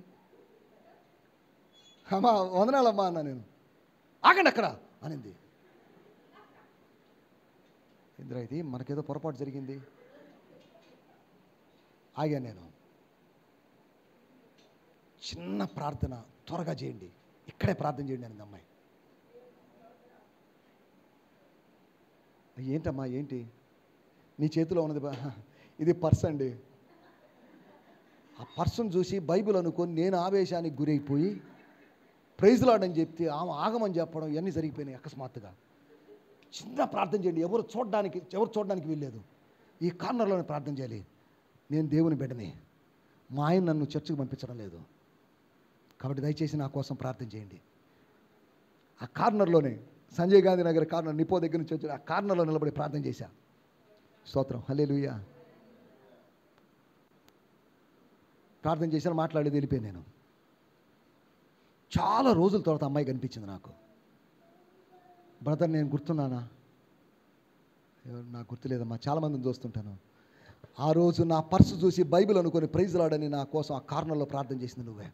S1: అమ్మా, వందనాలమ్మా అన్నా నేను. ఆగండి అక్కడ అనింది. ఇంద్ర ఇది మనకేదో పొరపాటు జరిగింది. ఆగా నేను. చిన్న ప్రార్థన త్వరగా చేయండి, ఇక్కడే ప్రార్థన చేయండి అని అమ్మాయి. ఏంటమ్మా ఏంటి నీ చేతిలో ఉన్నది? ఇది పర్స్ అండి. ఆ పర్సును చూసి బైబిల్ అనుకొని నేను ఆవేశానికి గురైపోయి ప్రైజ్ లార్డ్ అని చెప్తే ఆమె ఆగమని చెప్పడం, ఇవన్నీ జరిగిపోయినాయి అకస్మాత్తుగా. చిన్న ప్రార్థన చేయండి, ఎవరు చూడడానికి వీల్లేదు, ఈ కార్నర్లోనే ప్రార్థన చేయాలి. నేను దేవుని బిడ్డని, మా ఆయన నన్ను చర్చికి పంపించడం లేదు, కాబట్టి దయచేసి నా కోసం ప్రార్థన చేయండి. ఆ కార్నర్లోనే, సంజయ్ గాంధీ నగర్ కార్నర్, నిపో దగ్గర నుంచి వచ్చి ఆ కార్నర్లో నిలబడి ప్రార్థన చేశా. స్తోత్రం హల్లెలూయా. ప్రార్థన చేశాను, మాట్లాడేది వెళ్ళిపోయాను నేను. చాలా రోజుల తర్వాత అమ్మాయి కనిపించింది నాకు. బ్రదర్ నేను గుర్తున్నానా? నాకు గుర్తులేదమ్మా, చాలామందిని చూస్తుంటాను. ఆ రోజు నా పర్సు చూసి బైబిల్ అనుకొని ప్రైజ్ లార్డ్ అని నా కోసం ఆ కార్నర్లో ప్రార్థన చేసింది నువ్వే.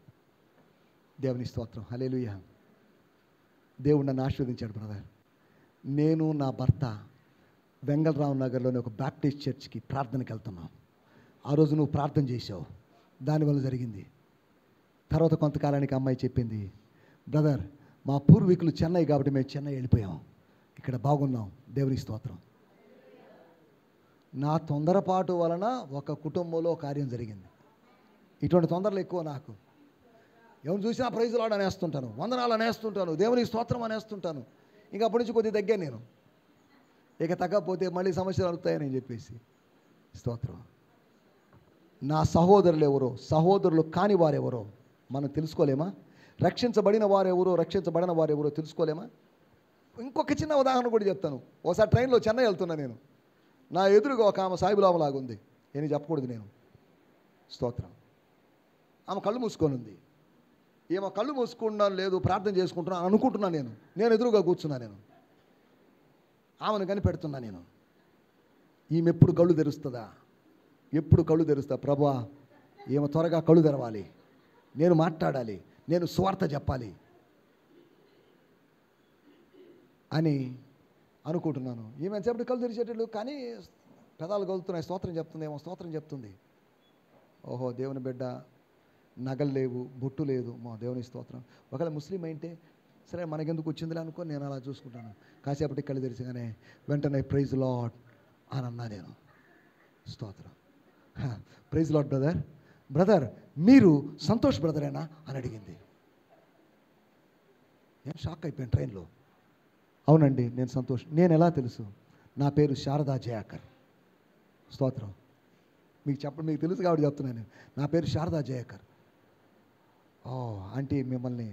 S1: దేవుని స్తోత్రం హల్లెలూయా. దేవుడు నన్ను ఆశీర్వదించాడు బ్రదర్. నేను నా భర్త వెంగళరావు నగర్లోని ఒక బాప్టిస్ట్ చర్చ్కి ప్రార్థనకి వెళ్తున్నాం. ఆ రోజు నువ్వు ప్రార్థన చేసావు, దానివల్ల జరిగింది. తర్వాత కొంతకాలానికి అమ్మాయి చెప్పింది, బ్రదర్ మా పూర్వీకులు చెన్నై కాబట్టి మేము చెన్నై వెళ్ళిపోయాం, ఇక్కడ బాగున్నాం. దేవుని స్తోత్రం. నా తొందరపాటు వలన ఒక కుటుంబంలో కార్యం జరిగింది. ఇటువంటి తొందరలు ఎక్కువ నాకు. ఎవరు చూసినా ప్రైజ్ లార్డ్ అనేస్తుంటాను, వందనాలు అనేస్తుంటాను, దేవుని స్తోత్రం అనేస్తుంటాను. ఇంకా అప్పటి నుంచి కొద్దిగా తగ్గా నేను. ఇక తగ్గకపోతే మళ్ళీ సమస్యలు అవుతాయని చెప్పేసి. స్తోత్రం. నా సహోదరులు ఎవరో, సహోదరులు కాని వారెవరో మనం తెలుసుకోలేమా? రక్షించబడిన వారెవరో, రక్షించబడిన వారెవరో తెలుసుకోలేమా? ఇంకొక చిన్న ఉదాహరణ కూడా చెప్తాను. ఒకసారి ట్రైన్లో చెన్నై వెళ్తున్నా నేను. నా ఎదురుగా ఒక ఆమె సాయిబులామలాగా ఉంది, ఏమి చెప్పకూడదు నేను. స్తోత్రం. ఆమె కళ్ళు మూసుకొని ఉంది. ఏమో కళ్ళు మూసుకున్నాను లేదు, ప్రార్థన చేసుకుంటున్నాను అనుకుంటున్నాను నేను ఎదురుగా కూర్చున్నా. నేను ఆమెను కనిపెడుతున్నా. నేను ఈమె ఎప్పుడు కళ్ళు తెరుస్తుందా, ఎప్పుడు కళ్ళు తెరుస్తా ప్రభువా, ఈమె త్వరగా కళ్ళు తెరవాలి, నేను మాట్లాడాలి, నేను సువార్త చెప్పాలి అని అనుకుంటున్నాను. ఈమె ఎంతసేపటి కళ్ళు తెరిచేటట్లు, కానీ పెదాలు కలుగుతున్నాయి, స్తోత్రం చెప్తుంది, ఏమో స్తోత్రం చెప్తుంది. ఓహో దేవుని బిడ్డ, నగలు లేవు, బొట్టు లేదు, మా దేవుని స్తోత్రం. ఒకవేళ ముస్లిం అయితే సరే మనకెందుకు వచ్చిందిలే అనుకో, నేను అలా చూసుకుంటాను. కాసేపటికి కళ్ళు తెరిచగానే వెంటనే ప్రైజ్ లార్డ్ అని అన్నా నేను. స్తోత్రం. ప్రైజ్ లార్డ్ బ్రదర్ మీరు సంతోష్ బ్రదరేనా అని అడిగింది. నేను షాక్ అయిపోయాను ట్రైన్లో. అవునండి నేను సంతోష్. నేను ఎలా తెలుసు? నా పేరు శారదా జయాకర్. స్తోత్రం. మీకు తెలుసు కాబట్టి చెప్తున్నాను. నా పేరు శారదా జయాకర్. ఓ ఆంటీ, మిమ్మల్ని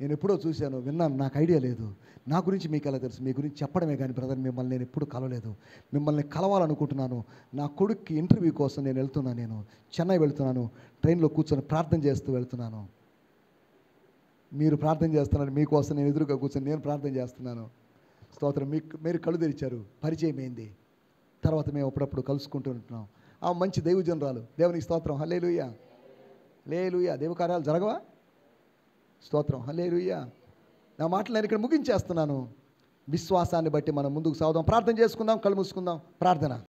S1: నేను ఎప్పుడో చూశాను, విన్నాను, నాకు ఐడియా లేదు. నా గురించి మీకు ఎలా తెలుసు? మీ గురించి చెప్పడమే కానీ బ్రదర్, మిమ్మల్ని నేను ఎప్పుడు కలవలేదు. మిమ్మల్ని కలవాలనుకుంటున్నాను. నా కొడుక్కి ఇంటర్వ్యూ కోసం నేను వెళ్తున్నాను. నేను చెన్నై వెళ్తున్నాను. ట్రైన్లో కూర్చొని ప్రార్థన చేస్తూ వెళ్తున్నాను. మీరు ప్రార్థన చేస్తున్నారు, మీకోసం నేను ఎదురుగా కూర్చొని నేను ప్రార్థన చేస్తున్నాను. స్తోత్రం. మీరు కళ్ళు తెరిచారు, పరిచయం అయింది. తర్వాత మేము అప్పుడప్పుడు కలుసుకుంటూ ఉంటున్నాం. ఆ మంచి దైవజనురాలు, దేవునికి స్తోత్రం. హల్లెలూయా, హల్లెలూయా. దేవ కార్యాలు జరగవా? స్తోత్రం. హల్లెలూయా. నా మాటలు నేను ఇక్కడ ముగించేస్తున్నాను. విశ్వాసాన్ని బట్టి మనం ముందుకు సాగుదాం. ప్రార్థన చేసుకుందాం, కళ్ళు మూసుకుందాం. ప్రార్థన.